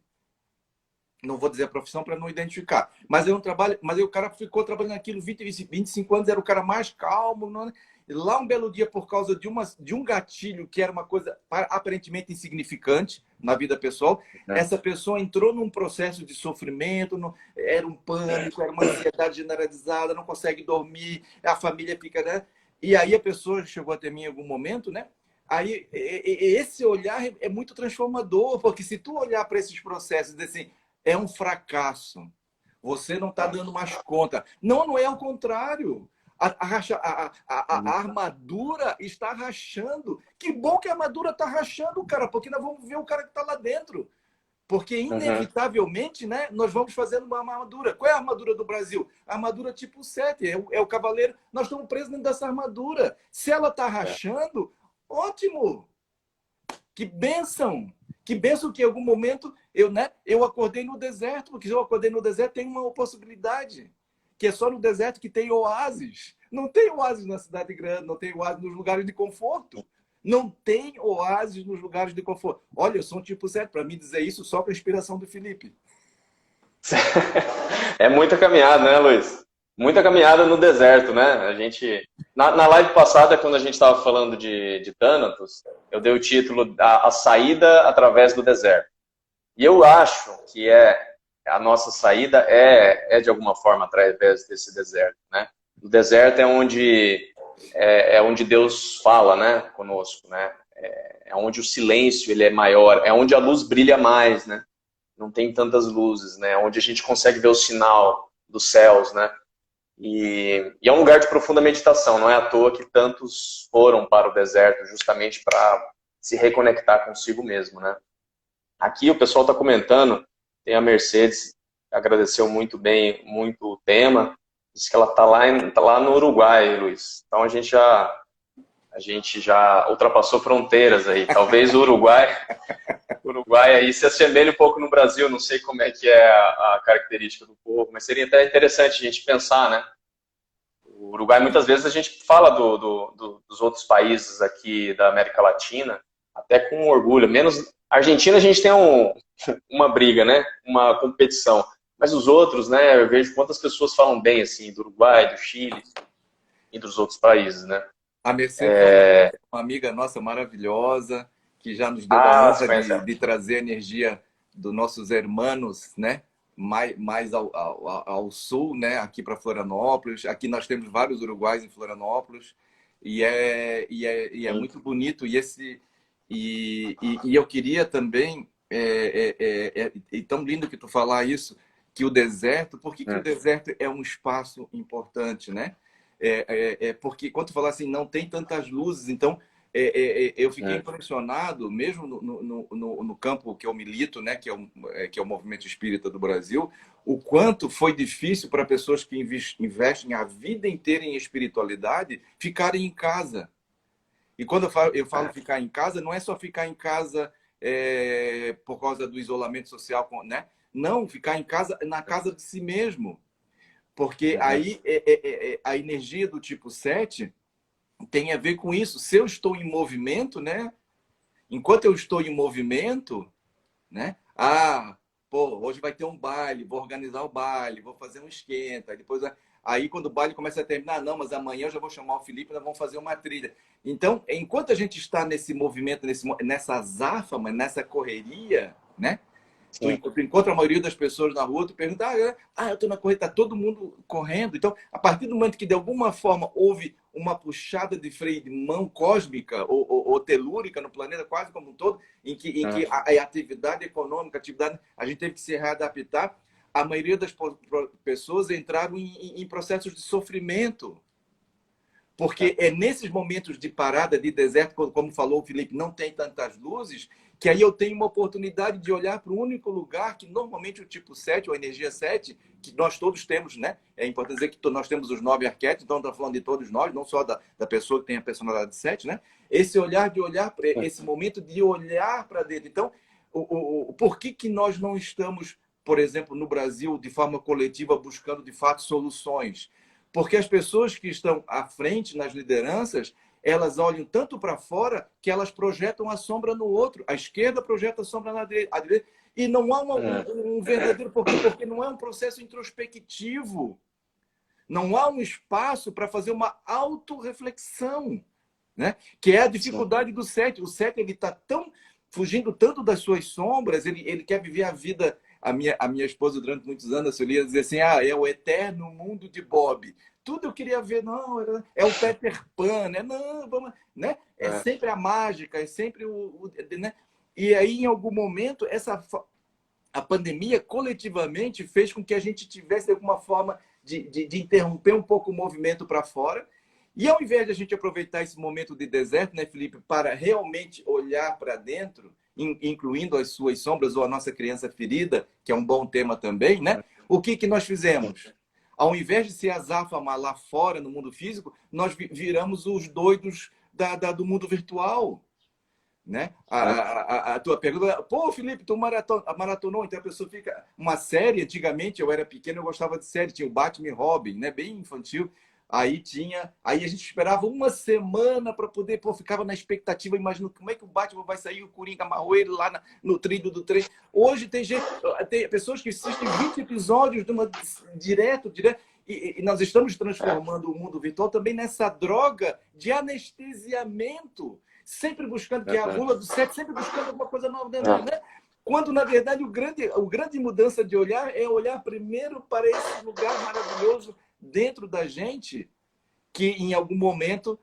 Não vou dizer a profissão para não identificar. Mas é um trabalho, mas aí o cara ficou trabalhando aquilo 25 anos, era o cara mais calmo. Não, e lá um belo dia, por causa de um gatilho que era uma coisa aparentemente insignificante na vida pessoal, essa pessoa entrou num processo de sofrimento, era um pânico, era uma ansiedade generalizada, não consegue dormir, a família fica, né? E aí a pessoa chegou até mim em algum momento, né? Aí esse olhar é muito transformador, porque se tu olhar para esses processos e dizer assim, é um fracasso. Você não está dando mais conta. Não, não é o contrário. A armadura está rachando. Que bom que a armadura está rachando, cara, porque nós vamos ver o cara que está lá dentro. Porque, inevitavelmente, né, nós vamos fazendo uma armadura. Qual é a armadura do Brasil? A armadura tipo 7, é o cavaleiro. Nós estamos presos dentro dessa armadura. Se ela está rachando, ótimo! Que bênção! Que bênção que em algum momento eu acordei no deserto, porque se eu acordei no deserto tem uma possibilidade, que é só no deserto que tem oásis. Não tem oásis na cidade grande, não tem oásis nos lugares de conforto. Não tem oásis nos lugares de conforto. Olha, eu sou um tipo 7, para mim dizer isso só com a inspiração do Felipe. É muita caminhada, né, Luiz? Muita caminhada no deserto, né? A gente. Na live passada, quando a gente estava falando de Thanatos, eu dei o título A Saída através do Deserto. E eu acho que a nossa saída de alguma forma através desse deserto, né? O deserto é onde Deus fala, né, conosco, né? É onde o silêncio ele é maior, é onde a luz brilha mais, né? Não tem tantas luzes, né? Onde a gente consegue ver o sinal dos céus, né? E é um lugar de profunda meditação. Não é à toa que tantos foram para o deserto justamente para se reconectar consigo mesmo, né? Aqui o pessoal está comentando, tem a Mercedes, agradeceu muito bem, muito o tema, disse que ela está lá no Uruguai, Luiz. Então a gente já ultrapassou fronteiras aí. Talvez o Uruguai aí se assemelhe um pouco no Brasil, não sei como é que é a característica do povo, mas seria até interessante a gente pensar, né? O Uruguai, muitas vezes a gente fala dos outros países aqui da América Latina, até com orgulho, menos a Argentina a gente tem uma briga, né? Uma competição, mas os outros, né? Eu vejo quantas pessoas falam bem, assim, do Uruguai, do Chile e dos outros países, né? A Mercedes é uma amiga nossa maravilhosa, que já nos deu a Você honra conhece de trazer a energia dos nossos hermanos, né? Mais ao sul, né? Aqui para Florianópolis. Aqui nós temos vários uruguaios em Florianópolis. E é muito bonito. E eu queria também... É tão lindo que tu falar isso, que o deserto... Por que o deserto é um espaço importante, né? Porque quando tu fala assim, não tem tantas luzes, então eu fiquei impressionado, mesmo no campo que eu milito, né, que é o movimento espírita do Brasil, o quanto foi difícil para pessoas que investem a vida inteira em espiritualidade ficarem em casa. E quando eu falo ficar em casa, não é só ficar em casa por causa do isolamento social, né? Não, ficar em casa, na casa de si mesmo. Porque aí a energia do tipo 7 tem a ver com isso. Se eu estou em movimento, né? Enquanto eu estou em movimento, né? Hoje vai ter um baile, vou organizar o baile, vou fazer um esquenta. Depois, aí quando o baile começa a terminar, não, mas amanhã eu já vou chamar o Felipe e nós vamos fazer uma trilha. Então, enquanto a gente está nesse movimento, nessa azáfama, nessa correria, né? Tu encontra a maioria das pessoas na rua, tu pergunta, eu estou na corrida, está todo mundo correndo. Então, a partir do momento que de alguma forma houve uma puxada de freio de mão cósmica ou telúrica no planeta, quase como um todo, em que a atividade econômica, a gente teve que se readaptar, a maioria das pessoas entraram em processos de sofrimento. Porque é nesses momentos de parada, de deserto, como falou o Felipe, não tem tantas luzes, que aí eu tenho uma oportunidade de olhar para o único lugar que normalmente o tipo 7 ou a energia 7, que nós todos temos, né? É importante dizer que nós temos os 9 arquétipos, então estamos falando de todos nós, não só da pessoa que tem a personalidade 7, né? Esse olhar de olhar, esse momento de olhar para dentro. Então, por que nós não estamos, por exemplo, no Brasil, de forma coletiva, buscando de fato soluções? Porque as pessoas que estão à frente nas lideranças, elas olham tanto para fora que elas projetam a sombra no outro. A esquerda projeta a sombra na direita. A direita e não há um verdadeiro porquê, porque não é um processo introspectivo. Não há um espaço para fazer uma autorreflexão, né? Que é a dificuldade do 7. O 7 ele está tão fugindo tanto das suas sombras, ele quer viver a vida. A minha esposa, durante muitos anos, a Celia, dizia assim, é o eterno mundo de Bob. Tudo eu queria ver, não, é o Peter Pan, né? Não, vamos, né? É sempre a mágica, é sempre né? E aí, em algum momento, a pandemia coletivamente fez com que a gente tivesse alguma forma de interromper um pouco o movimento para fora. E ao invés de a gente aproveitar esse momento de deserto, né, Felipe, para realmente olhar para dentro, incluindo as suas sombras ou a nossa criança ferida, que é um bom tema também, né? O que nós fizemos? Ao invés de ser azáfama lá fora, no mundo físico, nós viramos os doidos do mundo virtual. Né? A tua pergunta, pô, Felipe, tu maratonou, então a pessoa fica... Uma série, antigamente, eu era pequeno, eu gostava de série, tinha o Batman e Robin, né? Bem infantil. Aí a gente esperava uma semana para poder, pô, ficava na expectativa, imaginando como é que o Batman vai sair, o Coringa amarrou ele lá no trilho do trem. Hoje tem pessoas que assistem 20 episódios direto, e nós estamos transformando o mundo virtual também nessa droga de anestesiamento, sempre buscando, que é a bula do 7, sempre buscando alguma coisa nova dentro, né? Quando, na verdade, o grande mudança de olhar é olhar primeiro para esse lugar maravilhoso dentro da gente, que em algum momento,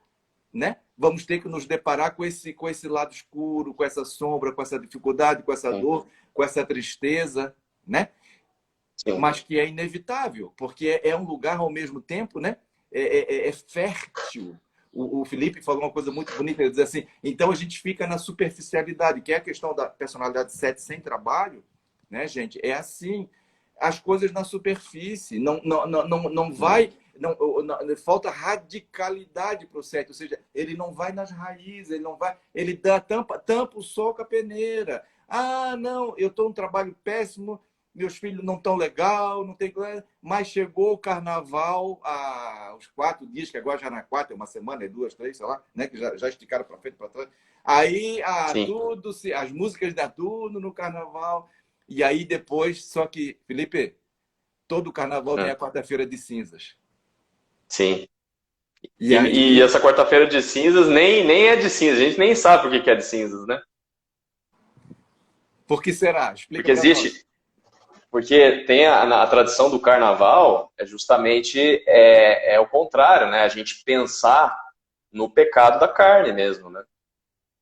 né, vamos ter que nos deparar com esse lado escuro, com essa sombra, com essa dificuldade, com essa dor, com essa tristeza, né? Sim. Mas que é inevitável, porque é um lugar ao mesmo tempo, né? É fértil. O Felipe falou uma coisa muito bonita, ele diz assim, então a gente fica na superficialidade, que é a questão da personalidade 7 sem trabalho, né, gente? É assim, as coisas na superfície, não vai, falta radicalidade para o 7, ou seja, ele não vai nas raízes, ele tampa o sol com a peneira. Ah, não, eu estou num trabalho péssimo, meus filhos não estão legal, não tem, mas chegou o carnaval, os 4 dias, que agora já não é 4, é uma semana, é 2, 3, sei lá, né, que já esticaram para frente, para trás. Aí, tudo, as músicas da tudo no carnaval. E aí depois, só que, Felipe, todo carnaval tem a quarta-feira de cinzas. Sim. E essa quarta-feira de cinzas nem é de cinzas, a gente nem sabe o que é de cinzas, né? Por que será? Explica. Porque existe... Nós. Porque tem a tradição do carnaval, justamente o contrário, né? A gente pensar no pecado da carne mesmo, né?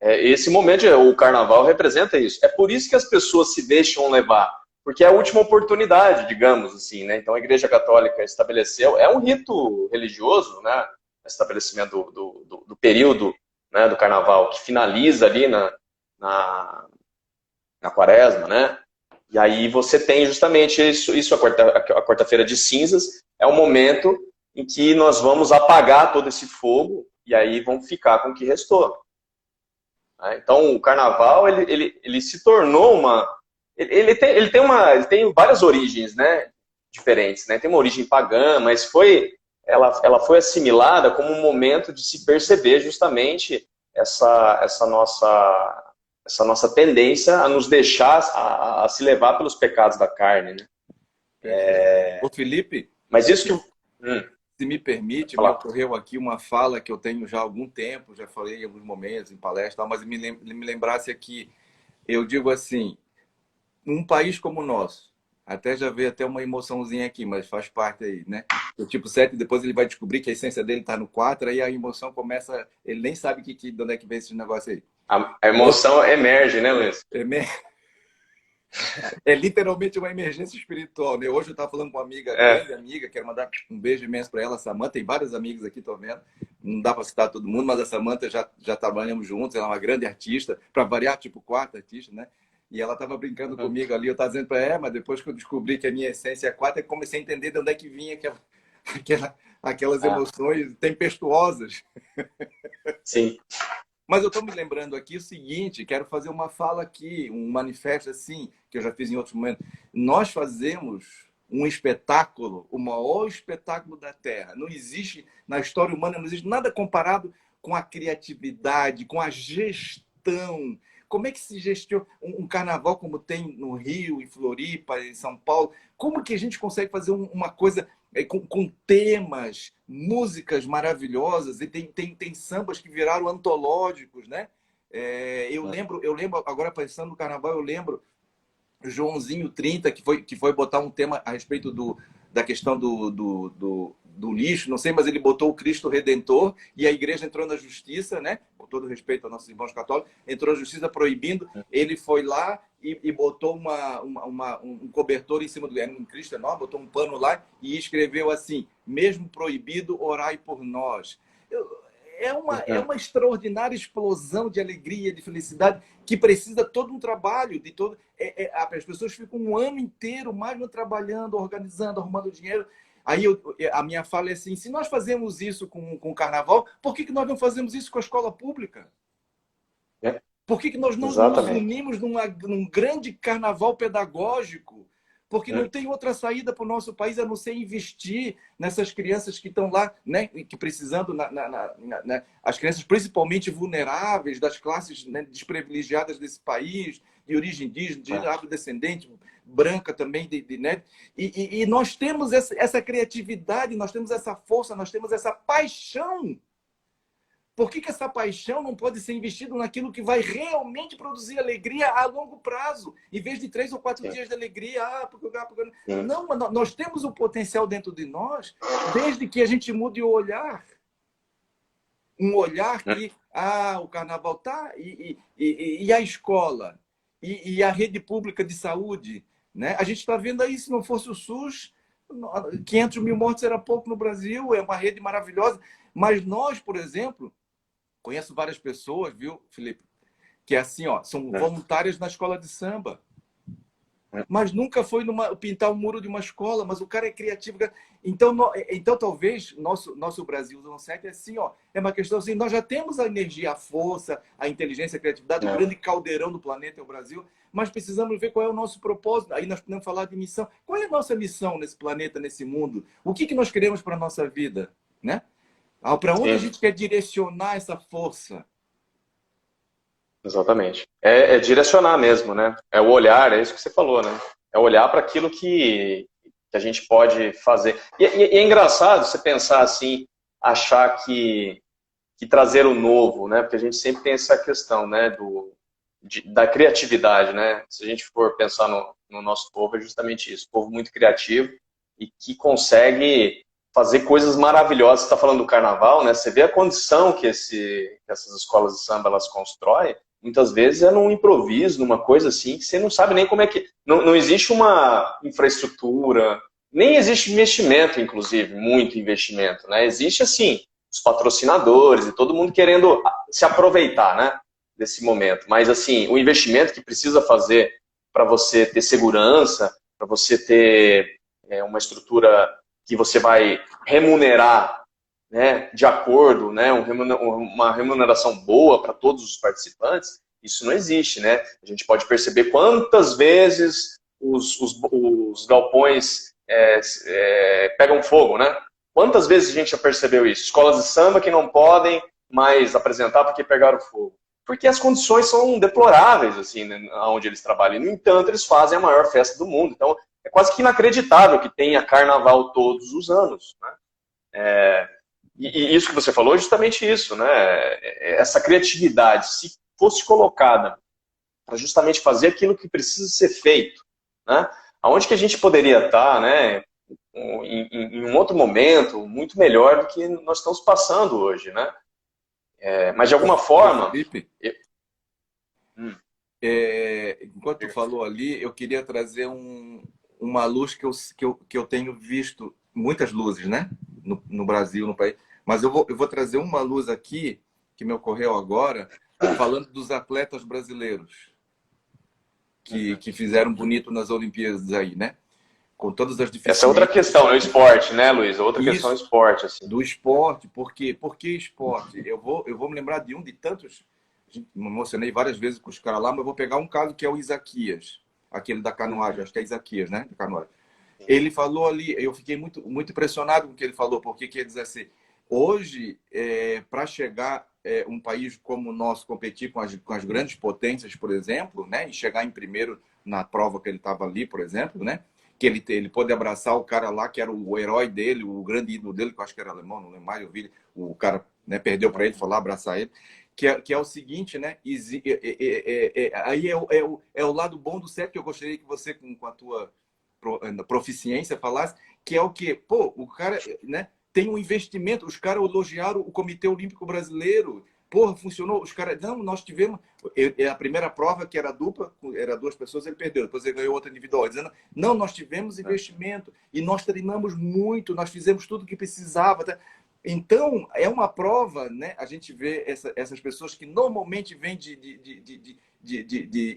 Esse momento, o carnaval representa isso. É por isso que as pessoas se deixam levar, porque é a última oportunidade, digamos assim, né? Então a Igreja Católica estabeleceu, é um rito religioso, né? O estabelecimento do período, né, do carnaval, que finaliza ali na quaresma, né? E aí você tem justamente isso a quarta-feira de cinzas, é um momento em que nós vamos apagar todo esse fogo e aí vamos ficar com o que restou. Então o carnaval ele se tornou ele tem várias origens, né, diferentes, né? Tem uma origem pagã, mas ela foi assimilada como um momento de se perceber justamente essa nossa tendência a nos deixar a se levar pelos pecados da carne, né? Ô Felipe, mas isso que se me permite, me ocorreu aqui uma fala que eu tenho já há algum tempo, já falei em alguns momentos, em palestra, mas me lembrasse aqui, eu digo assim, um país como o nosso, até já veio até uma emoçãozinha aqui, mas faz parte aí, né? O tipo 7, depois ele vai descobrir que a essência dele está no 4, aí a emoção começa, ele nem sabe de onde é que vem esse negócio aí. A emoção emerge, né, Luiz? É literalmente uma emergência espiritual, né? Hoje eu estava falando com uma amiga, É, grande amiga, quero mandar um beijo imenso para ela, a Samanta. Tem vários amigos aqui, tô vendo. Não dá para citar todo mundo, mas a Samanta já trabalhamos juntos, ela é uma grande artista, para variar, tipo quarta artista, né? E ela estava brincando uhum, comigo ali, eu estava dizendo para ela, mas depois que eu descobri que a minha essência é quarta, eu comecei a entender de onde é que vinha aquelas ah, emoções tempestuosas. sim. Mas eu estou me lembrando aqui o seguinte, quero fazer uma fala aqui, um manifesto assim, que eu já fiz em outros momentos. Nós fazemos um espetáculo, o maior espetáculo da Terra. Não existe, na história humana, não existe nada comparado com a criatividade, com a gestão. Como é que se gestiona um carnaval como tem no Rio, em Floripa, em São Paulo? Como que a gente consegue fazer uma coisa com temas, músicas maravilhosas, e tem sambas que viraram antológicos, né? Eu lembro, agora pensando no carnaval, eu lembro Joãozinho 30, que foi botar um tema a respeito da questão do lixo, não sei, mas ele botou o Cristo Redentor e a igreja entrou na justiça, né? Com todo respeito aos nossos irmãos católicos, entrou na justiça proibindo, ele foi lá e botou um cobertor em cima do um Cristo enorme, botou um pano lá e escreveu assim: mesmo proibido, orai por nós. É Uhum, uma extraordinária explosão de alegria, de felicidade, que precisa todo um trabalho, de todo. As pessoas ficam um ano inteiro mais trabalhando, organizando, arrumando dinheiro. Aí a minha fala é assim: se nós fazemos isso com o carnaval, por que nós não fazemos isso com a escola pública? é, Por que nós não nos exatamente. unimos num grande carnaval pedagógico? Porque não Uhum, tem outra saída para o nosso país a não ser investir nessas crianças que estão lá, né, que precisando, as crianças principalmente vulneráveis, das classes, né, desprivilegiadas desse país, de origem indígena, de é, afrodescendente, branca também, né? E nós temos essa criatividade, nós temos essa força, nós temos essa paixão. Por que essa paixão não pode ser investida naquilo que vai realmente produzir alegria a longo prazo, em vez de 3 ou 4 dias de alegria? Porque... sim, Não, mas nós temos o potencial dentro de nós, desde que a gente mude o olhar. Um olhar uhum, que, o carnaval tá, e a escola, e a rede pública de saúde. Né? A gente está vendo aí, se não fosse o SUS, 500 mil mortes era pouco no Brasil, é uma rede maravilhosa. Mas nós, por exemplo, conheço várias pessoas, viu, Felipe, que é assim, ó, são uhum, voluntárias na escola de samba, uhum, mas nunca foi pintar o muro de uma escola, mas o cara é criativo. Então talvez nosso Brasil 17 é assim, ó, é uma questão assim, nós já temos a energia, a força, a inteligência, a criatividade, o é. grande caldeirão do planeta é o Brasil, mas precisamos ver qual é o nosso propósito. Aí nós podemos falar de missão. Qual é a nossa missão nesse planeta, nesse mundo? O que nós queremos para a nossa vida, né? Para onde a Sim, gente quer direcionar essa força? exatamente. É direcionar mesmo, né? É o olhar, é isso que você falou, né? É olhar para aquilo que a gente pode fazer. E é engraçado você pensar assim, achar que trazer o novo, né? Porque a gente sempre tem essa questão, né? Da criatividade, né? Se a gente for pensar no nosso povo, é justamente isso. Um povo muito criativo e que consegue fazer coisas maravilhosas. Você está falando do carnaval, né? Você vê a condição que essas escolas de samba elas constroem. Muitas vezes é num improviso, numa coisa assim, que você não sabe nem como é que. Não existe uma infraestrutura, nem existe investimento, inclusive, muito investimento, né? Existe, assim, os patrocinadores e todo mundo querendo se aproveitar, né? Desse momento. Mas, assim, o investimento que precisa fazer para você ter segurança, para você ter uma estrutura que você vai remunerar, né, de acordo, né, uma remuneração boa para todos os participantes, isso não existe, né? A gente pode perceber quantas vezes os galpões pegam fogo, né? Quantas vezes a gente já percebeu isso? Escolas de samba que não podem mais apresentar porque pegaram fogo. Porque as condições são deploráveis, assim, né, onde eles trabalham. No entanto, eles fazem a maior festa do mundo. Então, é quase que inacreditável que tenha carnaval todos os anos, né? E isso que você falou é justamente isso, né? Essa criatividade, se fosse colocada para justamente fazer aquilo que precisa ser feito, né? Aonde que a gente poderia estar, né? Em um outro momento, muito melhor do que nós estamos passando hoje, né? Mas de alguma Ô, forma. Felipe, Hum, enquanto tu falou ali, eu queria trazer uma luz que eu tenho visto, muitas luzes, né? No Brasil, no país. Mas eu vou trazer uma luz aqui, que me ocorreu agora, falando dos atletas brasileiros, que fizeram bonito nas Olimpíadas aí, né? Com todas as deficiências. Essa é outra questão, no esporte, né, Luiz? Outra questão é esporte, assim. Do esporte, por quê? Por que esporte? Eu vou me lembrar de tantos. Me emocionei várias vezes com os caras lá, mas eu vou pegar um caso que é o Isaquias, aquele da canoagem, acho que é Isaquias, né? Da canoagem. Ele falou ali, eu fiquei muito, muito impressionado com o que ele falou, porque quer dizer assim, hoje, para chegar um país como o nosso competir com as grandes potências, por exemplo, né? E chegar em primeiro na prova que ele estava ali, por exemplo, né? Que ele pôde abraçar o cara lá, que era o herói dele, o grande ídolo dele, que eu acho que era alemão, não lembro mais, eu vi o cara, né, perdeu para ele, foi lá abraçar ele, que é o seguinte, né? Aí é o lado bom do certo que eu gostaria que você, com a tua proficiência, falasse, que é o quê? Pô, o cara, né, tem um investimento, os caras elogiaram o Comitê Olímpico Brasileiro, porra, funcionou, os caras, não, nós tivemos, a primeira prova, que era dupla, era 2 pessoas, ele perdeu, depois ele ganhou outra individual, dizendo, não, nós tivemos investimento, e nós treinamos muito, nós fizemos tudo o que precisava, tá? Então, é uma prova, né? A gente vê essas pessoas que normalmente vêm de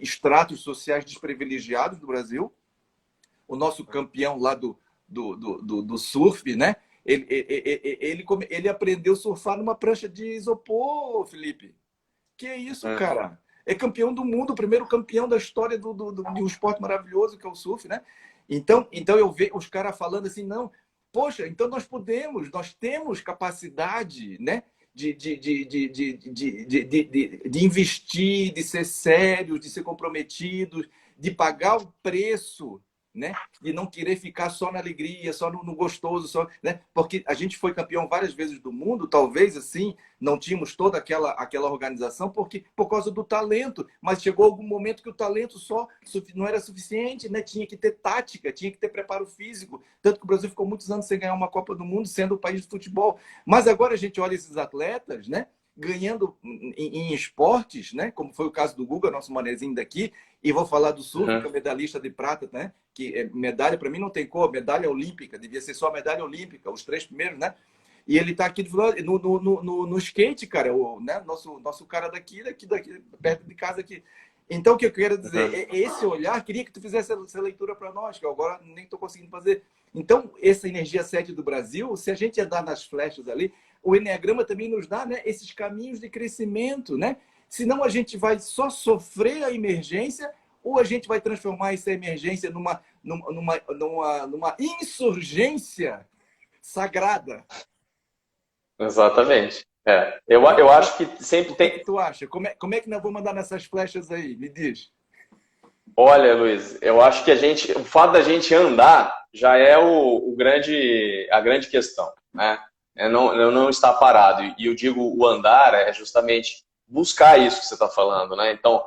estratos sociais desprivilegiados do Brasil. O nosso campeão lá do surf, né? Ele aprendeu a surfar numa prancha de isopor, Felipe. Que é isso, cara? É campeão do mundo, o primeiro campeão da história de um esporte maravilhoso que é o surf, né? Então eu vejo os caras falando assim, não, poxa, então nós temos capacidade, né? De investir, de ser sérios, de ser comprometidos, de pagar o preço, né? De não querer ficar só na alegria, só no gostoso, só, né? Porque a gente foi campeão várias vezes do mundo, talvez assim, não tínhamos toda aquela organização por causa do talento, mas chegou algum momento que o talento só não era suficiente, né? Tinha que ter tática, tinha que ter preparo físico, tanto que o Brasil ficou muitos anos sem ganhar uma Copa do Mundo, sendo o país de futebol. Mas agora a gente olha esses atletas, né? Ganhando em esportes, né? Como foi o caso do Guga, nosso manezinho daqui, e vou falar do surf, que é medalhista de prata, né? Que medalha, para mim, não tem cor, medalha olímpica, devia ser só medalha olímpica, os 3 primeiros, né? E ele está aqui no skate, cara, né? Nosso cara daqui, perto de casa aqui. Então, o que eu quero dizer é esse olhar, queria que tu fizesse essa leitura para nós, que eu agora nem estou conseguindo fazer. Então, essa energia 7 do Brasil, se a gente andar nas flechas ali, o Eneagrama também nos dá, né, esses caminhos de crescimento, né? Senão a gente vai só sofrer a emergência ou a gente vai transformar essa emergência numa insurgência sagrada. Exatamente. Eu acho que sempre tem... O que tu acha? Como é que nós vamos mandar nessas flechas aí? Me diz. Olha, Luiz, eu acho que o fato da gente andar já é a grande questão, né? Eu não estar parado. E eu digo o andar é justamente buscar isso que você está falando, né? Então,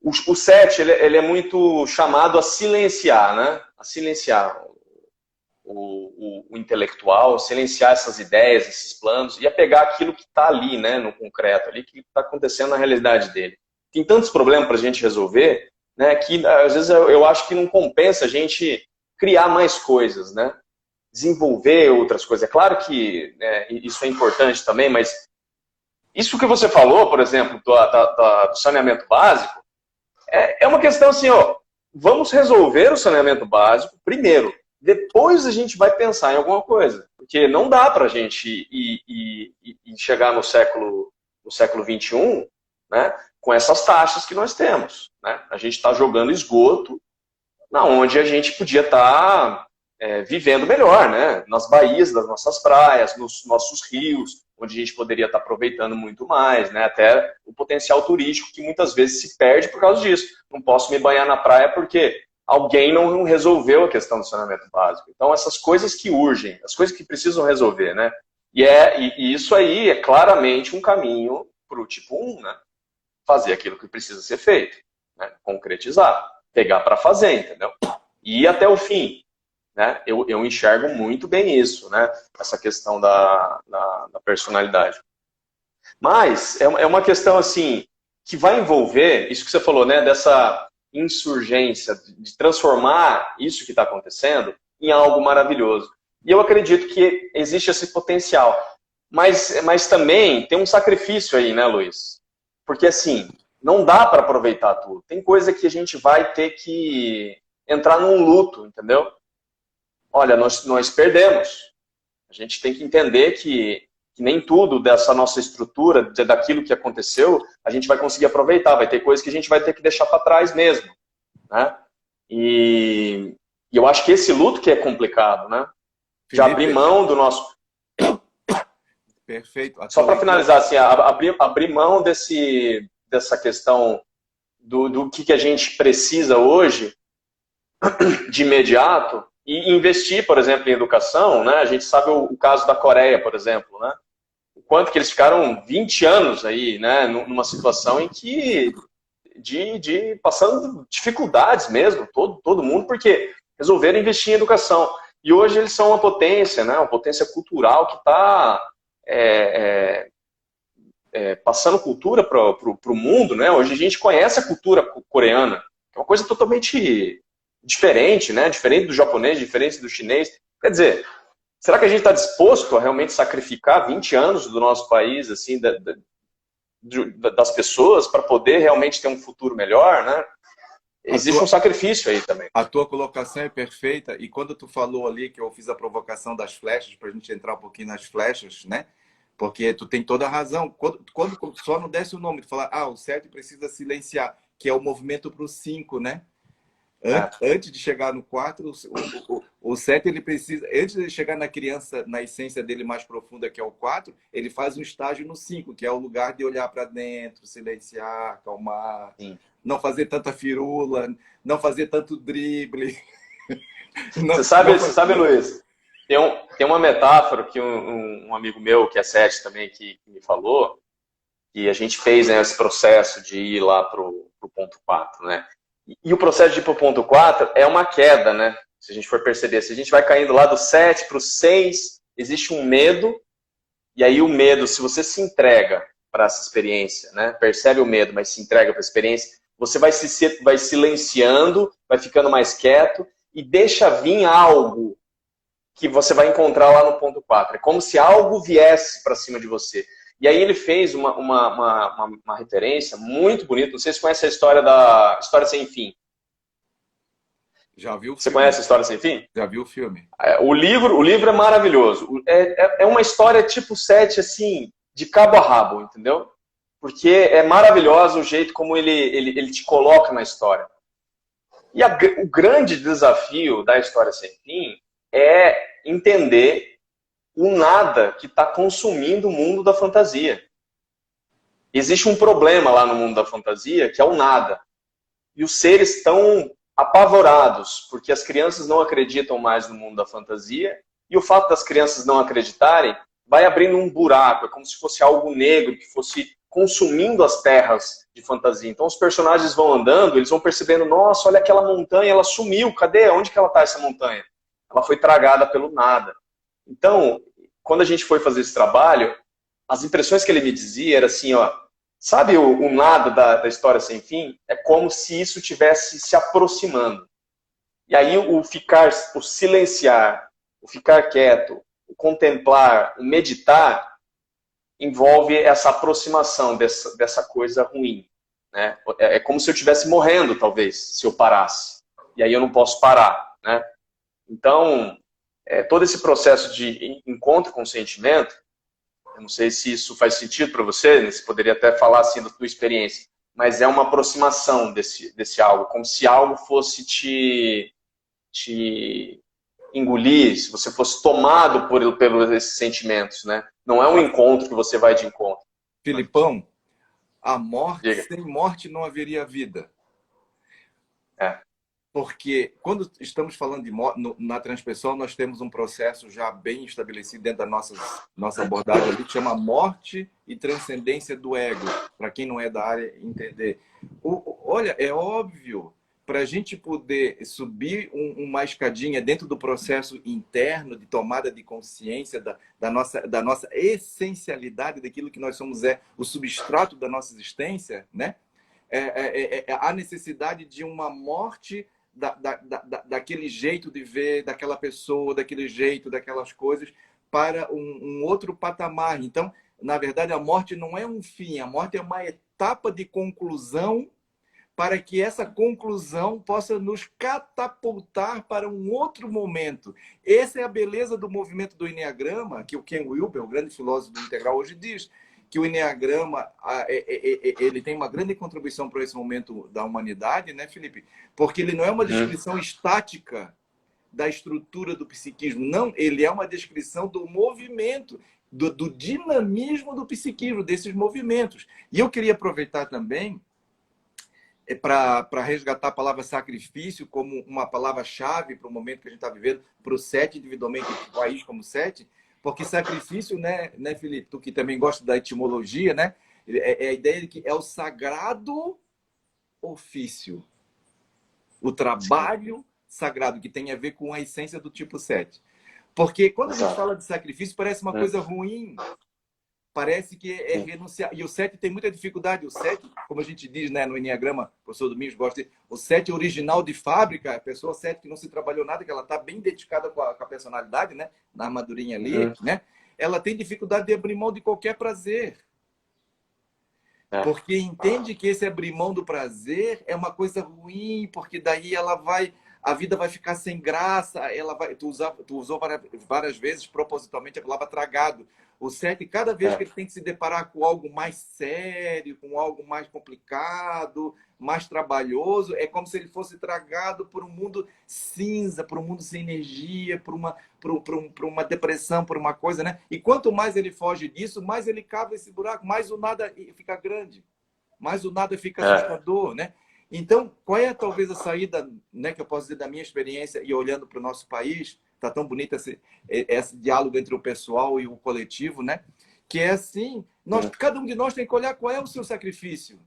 o 7, ele é muito chamado a silenciar, né? A silenciar o intelectual, silenciar essas ideias, esses planos, e a pegar aquilo que está ali, né? No concreto, ali, que está acontecendo na realidade dele. Tem tantos problemas para a gente resolver, né? Que às vezes eu acho que não compensa a gente criar mais coisas, né? Desenvolver outras coisas. É claro que isso é importante também, mas isso que você falou, por exemplo, do saneamento básico, é uma questão assim, ó, vamos resolver o saneamento básico primeiro, depois a gente vai pensar em alguma coisa, porque não dá para a gente ir chegar no século XXI, né, com essas taxas que nós temos, né? A gente está jogando esgoto na onde a gente podia estar vivendo melhor, né? Nas baías das nossas praias, nos nossos rios, onde a gente poderia estar aproveitando muito mais, né? Até o potencial turístico que muitas vezes se perde por causa disso. Não posso me banhar na praia porque alguém não resolveu a questão do saneamento básico. Então, essas coisas que urgem, as coisas que precisam resolver, né? E isso aí é claramente um caminho para o tipo 1, né? Fazer aquilo que precisa ser feito, né? Concretizar, pegar para fazer, entendeu? E ir até o fim. Né? Eu enxergo muito bem isso, né? Essa questão da personalidade. Mas é uma questão assim que vai envolver isso que você falou, né, dessa insurgência, de transformar isso que está acontecendo em algo maravilhoso. E eu acredito que existe esse potencial. Mas também tem um sacrifício aí, né, Luiz? Porque, assim, não dá para aproveitar tudo. Tem coisa que a gente vai ter que entrar num luto, entendeu? Olha, nós perdemos. A gente tem que entender que nem tudo dessa nossa estrutura, daquilo que aconteceu, a gente vai conseguir aproveitar. Vai ter coisas que a gente vai ter que deixar para trás mesmo, né? E eu acho que esse luto que é complicado, né? De abrir mão do nosso... Perfeito. Só para finalizar, assim, abrir mão dessa questão do que a gente precisa hoje, de imediato, e investir, por exemplo, em educação, né? A gente sabe o caso da Coreia, por exemplo, né? O quanto que eles ficaram 20 anos aí, né? Numa situação em que passando dificuldades mesmo, todo mundo, porque resolveram investir em educação. E hoje eles são uma potência, né? Uma potência cultural que está passando cultura para o mundo, né? Hoje a gente conhece a cultura coreana, que é uma coisa totalmente diferente, né? Diferente do japonês, diferente do chinês. Quer dizer, será que a gente está disposto a realmente sacrificar 20 anos do nosso país, assim, das pessoas, para poder realmente ter um futuro melhor, né? Existe um sacrifício aí também. A tua colocação é perfeita. E quando tu falou ali que eu fiz a provocação das flechas, para a gente entrar um pouquinho nas flechas, né? Porque tu tem toda a razão. Quando só não desce o nome, tu fala, o 7 precisa silenciar, que é o movimento para o 5, né? Antes de chegar no 4, o 7 ele precisa, antes de chegar na criança, na essência dele mais profunda, que é o 4, ele faz um estágio no 5, que é o lugar de olhar para dentro, silenciar, acalmar, Sim. Não fazer tanta firula, não fazer tanto drible. Você sabe, Luiz, tem uma metáfora que um amigo meu, que é 7 também, que me falou, que a gente fez, né, esse processo de ir lá para o ponto 4, né? E o processo de ir para o ponto 4 é uma queda, né? Se a gente for perceber, se a gente vai caindo lá do 7 para o 6, existe um medo, e aí o medo, se você se entrega para essa experiência, né? Percebe o medo, mas se entrega para a experiência, você vai silenciando, vai ficando mais quieto, e deixa vir algo que você vai encontrar lá no ponto 4. É como se algo viesse para cima de você. E aí ele fez uma referência muito bonita. Não sei se você conhece a história da História Sem Fim. Já viu o filme? Você conhece a História Sem Fim? Já viu o filme. O livro é maravilhoso. É uma história tipo 7, assim, de cabo a rabo, entendeu? Porque é maravilhoso o jeito como ele te coloca na história. E o grande desafio da História Sem Fim é entender o nada que está consumindo o mundo da fantasia. Existe um problema lá no mundo da fantasia, que é o nada. E os seres estão apavorados, porque as crianças não acreditam mais no mundo da fantasia, e o fato das crianças não acreditarem vai abrindo um buraco, é como se fosse algo negro que fosse consumindo as terras de fantasia. Então os personagens vão andando, eles vão percebendo, nossa, olha aquela montanha, ela sumiu, cadê? Onde que ela está, essa montanha? Ela foi tragada pelo nada. Então, quando a gente foi fazer esse trabalho, as impressões que ele me dizia era assim, ó, sabe o nada da História Sem Fim? É como se isso estivesse se aproximando. E aí o silenciar, o ficar quieto, o contemplar, o meditar, envolve essa aproximação dessa coisa ruim. Né? É como se eu estivesse morrendo, talvez, se eu parasse. E aí eu não posso parar. Né? Então, todo esse processo de encontro com o sentimento, eu não sei se isso faz sentido para você, né? Você poderia até falar assim da tua experiência, mas é uma aproximação desse algo, como se algo fosse te engolir, se você fosse tomado por esses sentimentos, né? Não é um encontro que você vai de encontro. Filipão, a morte, Diga. sem morte não haveria vida. Porque quando estamos falando de morte, na transpessoal, nós temos um processo já bem estabelecido dentro da nossa abordagem ali, que chama morte e transcendência do ego, para quem não é da área entender. Olha, é óbvio, para a gente poder subir uma escadinha dentro do processo interno de tomada de consciência da nossa essencialidade, daquilo que nós somos, o substrato da nossa existência, né? A necessidade de uma morte daquele jeito de ver, daquela pessoa, daquele jeito, daquelas coisas, para um outro patamar. Então, na verdade, a morte não é um fim, a morte é uma etapa de conclusão, para que essa conclusão possa nos catapultar para um outro momento. Essa é a beleza do movimento do Enneagrama, que o Ken Wilber, o grande filósofo do integral, hoje diz, que o Enneagrama ele tem uma grande contribuição para esse momento da humanidade, né, Felipe? Porque ele não é uma descrição estática da estrutura do psiquismo, não, ele é uma descrição do movimento, do dinamismo do psiquismo, desses movimentos. E eu queria aproveitar também para resgatar a palavra sacrifício como uma palavra-chave para o momento que a gente está vivendo, para o SET, individualmente, o país como SET, porque sacrifício, né, Felipe, tu que também gosta da etimologia, né, é a ideia de que é o sagrado ofício, o trabalho sagrado, que tem a ver com a essência do tipo 7. Porque quando a gente fala de sacrifício, parece uma coisa ruim, parece que é renunciar. E o 7 tem muita dificuldade. O 7, como a gente diz, né, no Enneagrama, o professor Domingos gosta de... O 7 original de fábrica, a pessoa 7 que não se trabalhou nada, que ela está bem dedicada com a personalidade, né, na armadurinha ali, né, ela tem dificuldade de abrir mão de qualquer prazer. Porque entende que esse abrir mão do prazer é uma coisa ruim, porque daí a vida vai ficar sem graça, tu usou várias vezes propositalmente a palavra tragado. O 7, cada vez que ele tem que se deparar com algo mais sério, com algo mais complicado, mais trabalhoso, é como se ele fosse tragado por um mundo cinza, por um mundo sem energia, por uma depressão, por uma coisa, né? E quanto mais ele foge disso, mais ele cava esse buraco, mais o nada fica grande, mais o nada fica assustador, né? Então, qual é talvez a saída, né, que eu posso dizer da minha experiência e olhando para o nosso país? Está tão bonito esse diálogo entre o pessoal e o coletivo, né? Que é assim, cada um de nós tem que olhar qual é o seu sacrifício.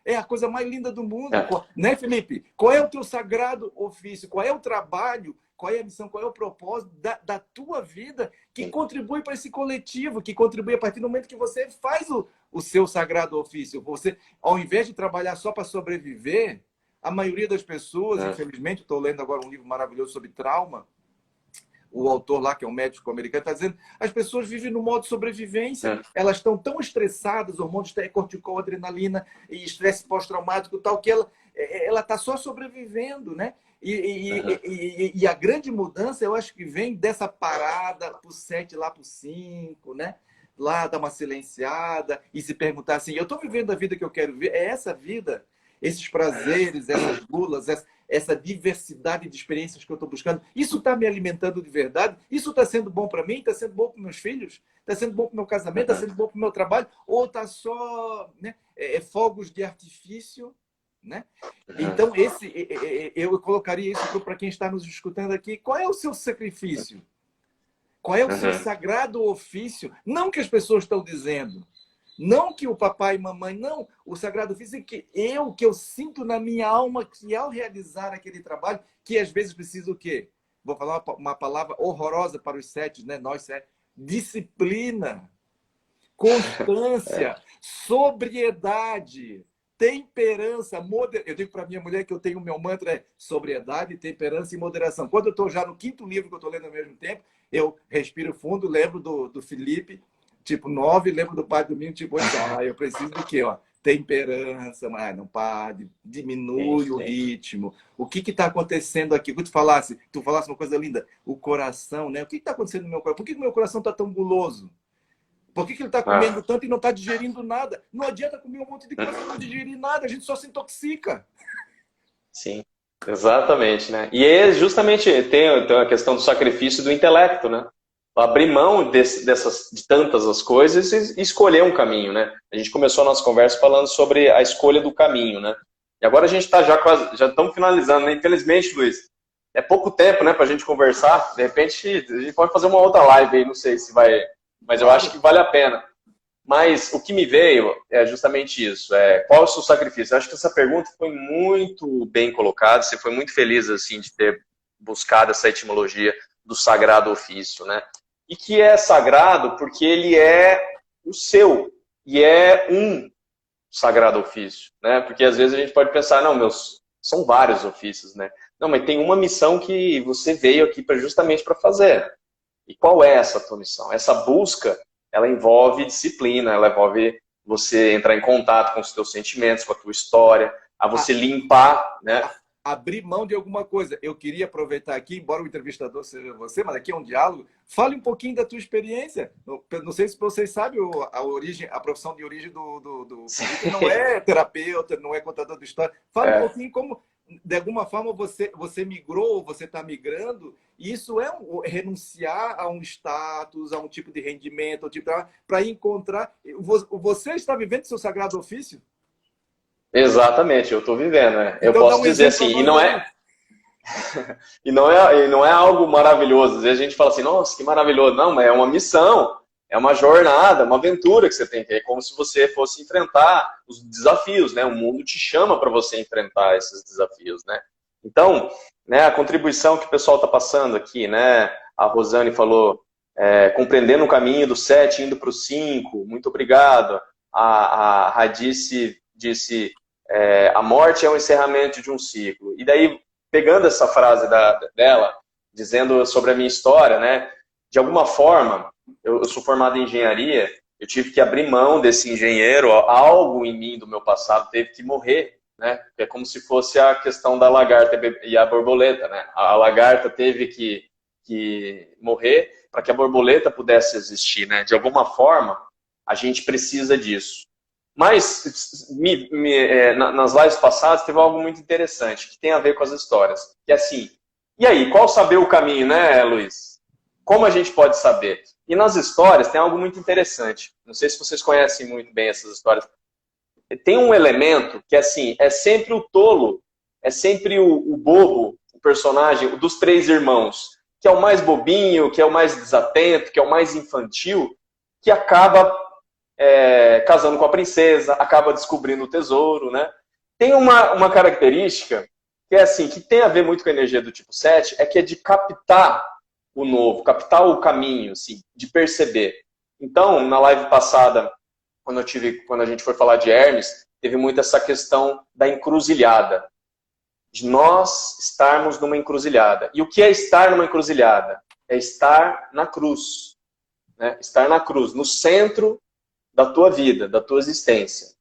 É a coisa mais linda do mundo, né, Felipe? Qual é o teu sagrado ofício? Qual é o trabalho? Qual é a missão? Qual é o propósito da tua vida que contribui para esse coletivo, que contribui a partir do momento que você faz o seu sagrado ofício? Você, ao invés de trabalhar só para sobreviver, a maioria das pessoas, infelizmente, estou lendo agora um livro maravilhoso sobre trauma, o autor lá, que é um médico americano, está dizendo as pessoas vivem no modo sobrevivência. Elas estão tão estressadas, hormônios corticol, adrenalina e estresse pós-traumático e tal, que ela está só sobrevivendo, né? E a grande mudança, eu acho que vem dessa parada pro 7 lá pro 5, né? Lá dar uma silenciada e se perguntar assim, eu estou vivendo a vida que eu quero ver? É essa vida? Esses prazeres, essas gulas, essa diversidade de experiências que eu estou buscando, isso está me alimentando de verdade? Isso está sendo bom para mim? Está sendo bom para meus filhos? Está sendo bom para o meu casamento? Está sendo bom para o meu trabalho? Ou está só, né, fogos de artifício? Né? Então, eu colocaria isso para quem está nos escutando aqui. Qual é o seu sacrifício? Qual é o seu sagrado ofício? Não que as pessoas estão dizendo, não que o papai e mamãe, não. O sagrado ofício é que eu sinto na minha alma que ao realizar aquele trabalho, que às vezes preciso o quê? Vou falar uma palavra horrorosa para os 7, né? Nós 7. Disciplina, constância, sobriedade, temperança, eu digo para minha mulher que eu tenho o meu mantra é sobriedade, temperança e moderação. Quando eu estou já no 5º livro que eu estou lendo ao mesmo tempo, eu respiro fundo, lembro do Felipe, tipo 9, lembro do Padre Domingo, tipo 8. Eu preciso do quê? Temperança, mas não pare, diminui o ritmo. O que está acontecendo aqui? Tu falasse uma coisa linda, o coração, né? O que está acontecendo no meu coração? Por que o meu coração está tão guloso? Por que ele está comendo tanto e não está digerindo nada? Não adianta comer um monte de coisa e não digerir nada, a gente só se intoxica. Sim, exatamente, né? E é justamente tem a questão do sacrifício do intelecto, né? Abrir mão de tantas as coisas e escolher um caminho, né? A gente começou a nossa conversa falando sobre a escolha do caminho, né? E agora a gente está já estamos finalizando, né? Infelizmente, Luiz, é pouco tempo, né, para a gente conversar. De repente, a gente pode fazer uma outra live aí, não sei se vai... Mas eu acho que vale a pena. Mas o que me veio é justamente isso, qual é o seu sacrifício? Eu acho que essa pergunta foi muito bem colocada, você foi muito feliz assim de ter buscado essa etimologia do sagrado ofício, né? E que é sagrado porque ele é o seu, e é um sagrado ofício, né? Porque às vezes a gente pode pensar, não, são vários ofícios, né? Não, mas tem uma missão que você veio aqui justamente para fazer. E qual é essa tua missão? Essa busca, ela envolve disciplina, ela envolve você entrar em contato com os teus sentimentos, com a tua história, a você limpar, né? Abrir mão de alguma coisa. Eu queria aproveitar aqui, embora o entrevistador seja você, mas aqui é um diálogo. Fale um pouquinho da tua experiência. Não sei se vocês sabem a profissão de origem do Felipe não é terapeuta, não é contador de história. Fale um pouquinho como, de alguma forma, você migrou, você está migrando. E isso é renunciar a um status, a um tipo de rendimento, para encontrar. Você está vivendo seu sagrado ofício? Exatamente, eu estou vivendo, né? Então, eu posso dizer assim, e não é algo maravilhoso. Às vezes a gente fala assim, nossa, que maravilhoso. Não, mas é uma missão, é uma jornada, uma aventura que você tem que ir. É como se você fosse enfrentar os desafios, né? O mundo te chama para você enfrentar esses desafios, né? Então, né, a contribuição que o pessoal está passando aqui, né? A Rosane falou, compreendendo o caminho do 7, indo para o 5, muito obrigado. A Radice disse, a morte é o encerramento de um ciclo. E daí, pegando essa frase dela, dizendo sobre a minha história, né? De alguma forma, eu sou formado em engenharia, eu tive que abrir mão desse engenheiro, algo em mim do meu passado teve que morrer, né? É como se fosse a questão da lagarta e a borboleta, né? A lagarta teve que morrer para que a borboleta pudesse existir, né? De alguma forma, a gente precisa disso. Mas nas lives passadas teve algo muito interessante, que tem a ver com as histórias. Que é assim, e aí, qual saber o caminho, né, Luiz? Como a gente pode saber? E nas histórias tem algo muito interessante. Não sei se vocês conhecem muito bem essas histórias. Tem um elemento que, assim, é sempre o tolo, é sempre o bobo, o personagem dos 3 irmãos, que é o mais bobinho, que é o mais desatento, que é o mais infantil, que acaba casando com a princesa, acaba descobrindo o tesouro, né? Tem uma característica que é assim, que tem a ver muito com a energia do tipo 7, é que é de captar o novo, captar o caminho, assim, de perceber. Então, na live passada, quando a gente foi falar de Hermes, teve muito essa questão da encruzilhada, de nós estarmos numa encruzilhada. E o que é estar numa encruzilhada? É estar na cruz, né? Estar na cruz, no centro da tua vida, da tua existência.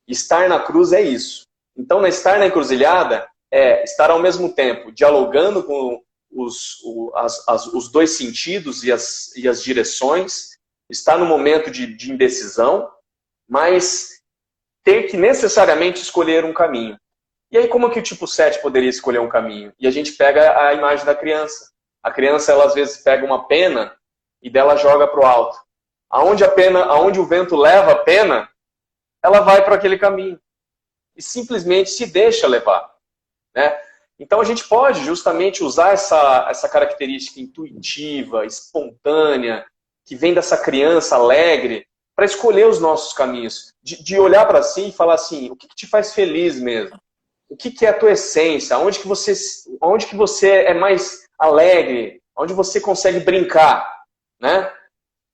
Estar na cruz é isso. Então, estar na encruzilhada é estar ao mesmo tempo dialogando com os 2 sentidos e as direções, estar no momento de indecisão, mas ter que necessariamente escolher um caminho. E aí, como que o tipo 7 poderia escolher um caminho? E a gente pega a imagem da criança. A criança, ela às vezes pega uma pena e dela joga para o alto. Aonde o vento leva a pena, ela vai para aquele caminho. E simplesmente se deixa levar, né? Então a gente pode justamente usar essa característica intuitiva, espontânea, que vem dessa criança alegre, para escolher os nossos caminhos. De olhar para si e falar assim, o que te faz feliz mesmo? O que é a tua essência? Onde que você é mais alegre? Onde você consegue brincar, né?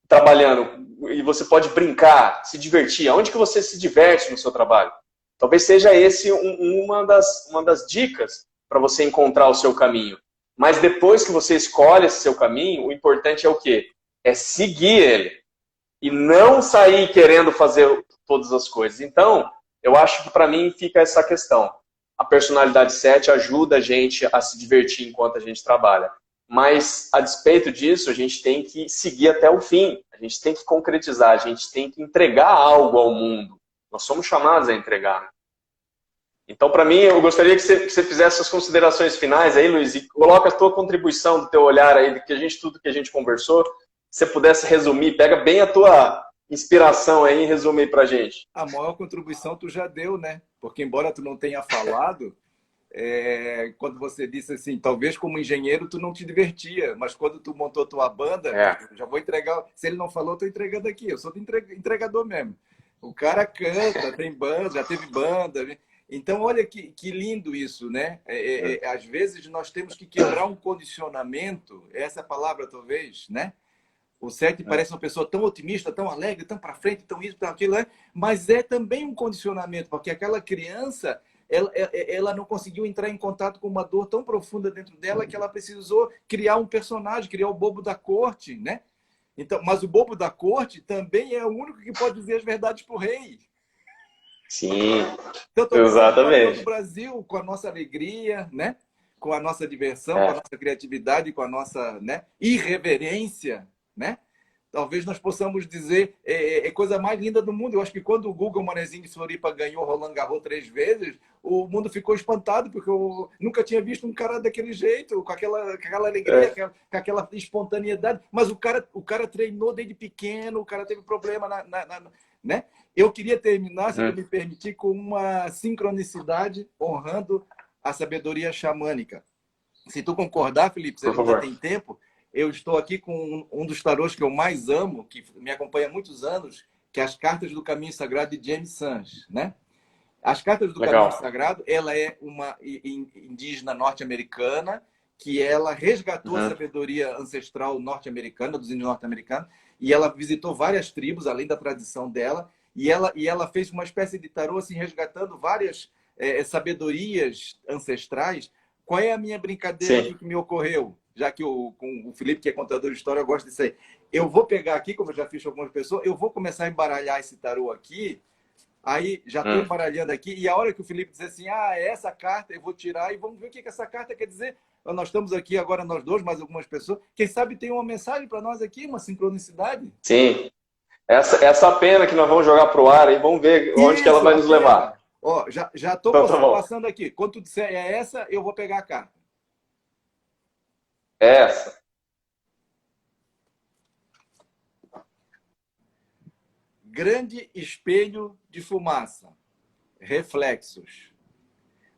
Trabalhando, e você pode brincar, se divertir, aonde que você se diverte no seu trabalho? Talvez seja esse uma das dicas para você encontrar o seu caminho. Mas depois que você escolhe esse seu caminho, o importante é o quê? É seguir ele. E não sair querendo fazer todas as coisas. Então, eu acho que para mim fica essa questão. A personalidade 7 ajuda a gente a se divertir enquanto a gente trabalha. Mas, a despeito disso, a gente tem que seguir até o fim. A gente tem que concretizar, a gente tem que entregar algo ao mundo. Nós somos chamados a entregar. Então, para mim, eu gostaria que você fizesse as considerações finais aí, Luiz, e coloca a tua contribuição, do teu olhar aí, tudo que a gente conversou. Se você pudesse resumir, pega bem a tua inspiração aí e resume aí pra gente. A maior contribuição tu já deu, né? Porque embora tu não tenha falado, quando você disse assim, talvez como engenheiro tu não te divertia, mas quando tu montou tua banda, eu já vou entregar. Se ele não falou, eu tô entregando aqui. Eu sou entregador mesmo. O cara canta, tem banda, já teve banda. Né? Então, olha que lindo isso, né? Às vezes nós temos que quebrar um condicionamento, essa é a palavra talvez, né? O Sete parece uma pessoa tão otimista, tão alegre, tão para frente, tão isso, tão aquilo, né? Mas é também um condicionamento, porque aquela criança, ela não conseguiu entrar em contato com uma dor tão profunda dentro dela que ela precisou criar um personagem, criar o bobo da corte, né? Então, mas o bobo da corte também é o único que pode dizer as verdades para o rei. Sim, Então, talvez a situação do exatamente. Brasil, com a nossa alegria, né? Com a nossa diversão, com a nossa criatividade, com a nossa, né, irreverência, né? Talvez nós possamos dizer coisa mais linda do mundo. Eu acho que quando o Guga Manezinho de Floripa ganhou Roland Garros 3 vezes, o mundo ficou espantado, porque eu nunca tinha visto um cara daquele jeito, com aquela alegria, com aquela espontaneidade. Mas o cara treinou desde pequeno, o cara teve problema né? Eu queria terminar, se tu me permitir, com uma sincronicidade honrando a sabedoria xamânica. Se tu concordar, Felipe, se a gente ainda tem tempo, eu estou aqui com um dos tarôs que eu mais amo, que me acompanha há muitos anos, que é as Cartas do Caminho Sagrado de James Sams, né? As Cartas do Caminho Sagrado, ela é uma indígena norte-americana que ela resgatou a sabedoria ancestral norte-americana, dos índios norte-americanos, e ela visitou várias tribos, além da tradição dela, e ela fez uma espécie de tarô, assim, resgatando várias sabedorias ancestrais. Qual é a minha brincadeira aqui que me ocorreu? Já que com o Felipe, que é contador de história, eu gosto disso aí. Eu vou pegar aqui, como eu já fiz com algumas pessoas, eu vou começar a embaralhar esse tarô aqui, aí já estou embaralhando aqui, e a hora que o Felipe dizer assim, essa carta eu vou tirar e vamos ver o que essa carta quer dizer. Nós estamos aqui agora, nós dois, mais algumas pessoas. Quem sabe tem uma mensagem para nós aqui, uma sincronicidade? Sim. Essa pena que nós vamos jogar para o ar e vamos ver onde que ela vai nos levar. Ó, já estou passando aqui. Quando tu disser é essa, eu vou pegar a carta. Essa. Grande espelho de fumaça. Reflexos.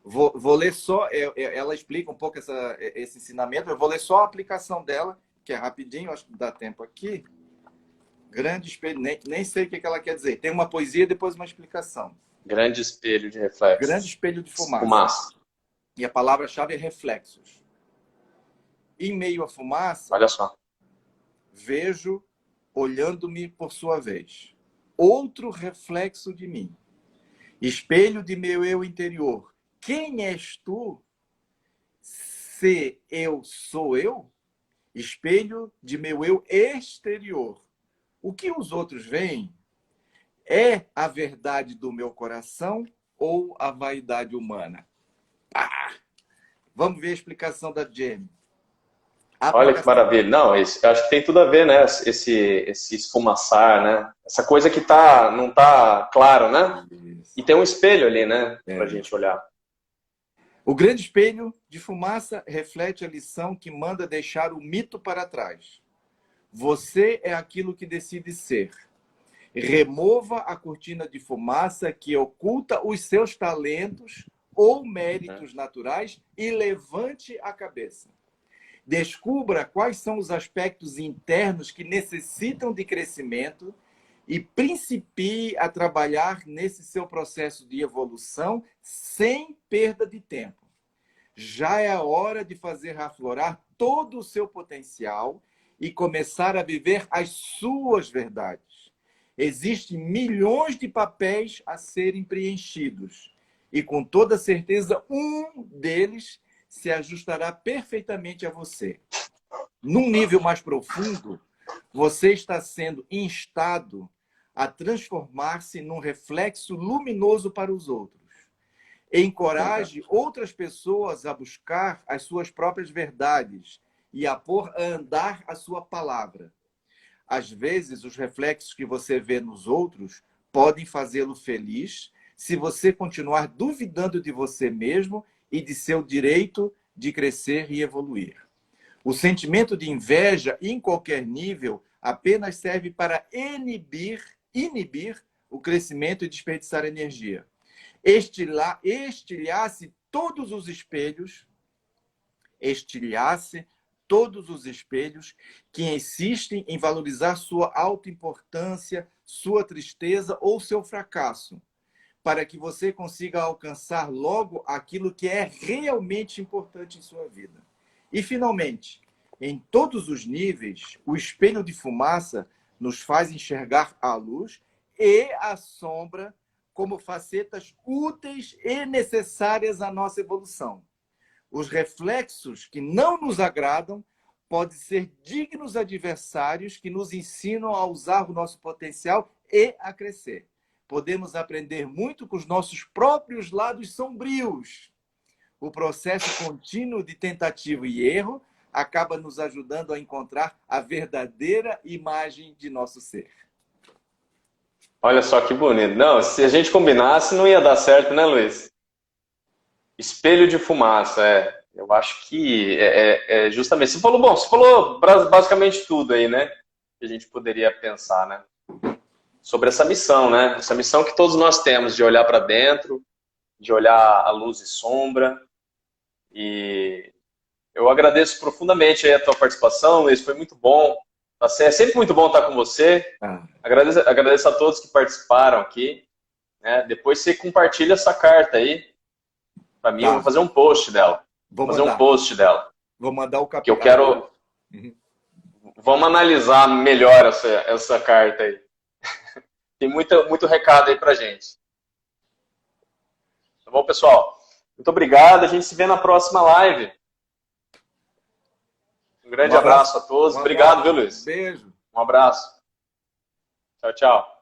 Vou ler só, ela explica um pouco esse ensinamento, eu vou ler só a aplicação dela, que é rapidinho, acho que dá tempo aqui. Grande espelho, nem sei o que ela quer dizer. Tem uma poesia e depois uma explicação. Grande espelho de reflexos. Grande espelho de fumaça. E a palavra-chave é reflexos. Em meio à fumaça, olha só, vejo, olhando-me por sua vez, outro reflexo de mim. Espelho de meu eu interior. Quem és tu? Se eu sou eu? Espelho de meu eu exterior. O que os outros veem é a verdade do meu coração ou a vaidade humana? Vamos ver a explicação da Jenny. Olha que maravilha. Não, acho que tem tudo a ver, né? Esse esfumaçar, né? Essa coisa que não tá claro, né? Isso. E tem um espelho ali, né? Pra gente olhar. O grande espelho de fumaça reflete a lição que manda deixar o mito para trás. Você é aquilo que decide ser. Remova a cortina de fumaça que oculta os seus talentos ou méritos naturais e levante a cabeça. Descubra quais são os aspectos internos que necessitam de crescimento e principie a trabalhar nesse seu processo de evolução sem perda de tempo. Já é a hora de fazer aflorar todo o seu potencial e começar a viver as suas verdades. Existem milhões de papéis a serem preenchidos e, com toda certeza, um deles se ajustará perfeitamente a você. Num nível mais profundo, você está sendo instado a transformar-se num reflexo luminoso para os outros. Encoraje outras pessoas a buscar as suas próprias verdades e a pôr a andar a sua palavra. Às vezes, os reflexos que você vê nos outros podem fazê-lo feliz se você continuar duvidando de você mesmo e de seu direito de crescer e evoluir. O sentimento de inveja, em qualquer nível, apenas serve para inibir o crescimento e desperdiçar energia. Estilhace todos os espelhos, estilhasse todos os espelhos que insistem em valorizar sua autoimportância, sua tristeza ou seu fracasso, para que você consiga alcançar logo aquilo que é realmente importante em sua vida. E, finalmente, em todos os níveis, o espelho de fumaça nos faz enxergar a luz e a sombra como facetas úteis e necessárias à nossa evolução. Os reflexos que não nos agradam podem ser dignos adversários que nos ensinam a usar o nosso potencial e a crescer. Podemos aprender muito com os nossos próprios lados sombrios. O processo contínuo de tentativa e erro acaba nos ajudando a encontrar a verdadeira imagem de nosso ser. Olha só que bonito. Não, se a gente combinasse, não ia dar certo, né, Luiz? Espelho de fumaça, eu acho que é justamente. Você falou basicamente tudo aí, né? Que a gente poderia pensar, né? Sobre essa missão, né? Essa missão que todos nós temos de olhar para dentro, de olhar a luz e sombra. E eu agradeço profundamente aí a tua participação, Luiz, foi muito bom. É sempre muito bom estar com você. Agradeço a todos que participaram aqui. Né? Depois você compartilha essa carta aí para mim. Eu vou fazer um post dela. Vou mandar o capítulo. Que eu quero. Vamos analisar melhor essa carta aí. Tem muito recado aí pra gente. Tá bom, pessoal? Muito obrigado. A gente se vê na próxima live. Um grande abraço a todos. Obrigado, viu, Luiz? Beijo. Um abraço. Tchau, tchau.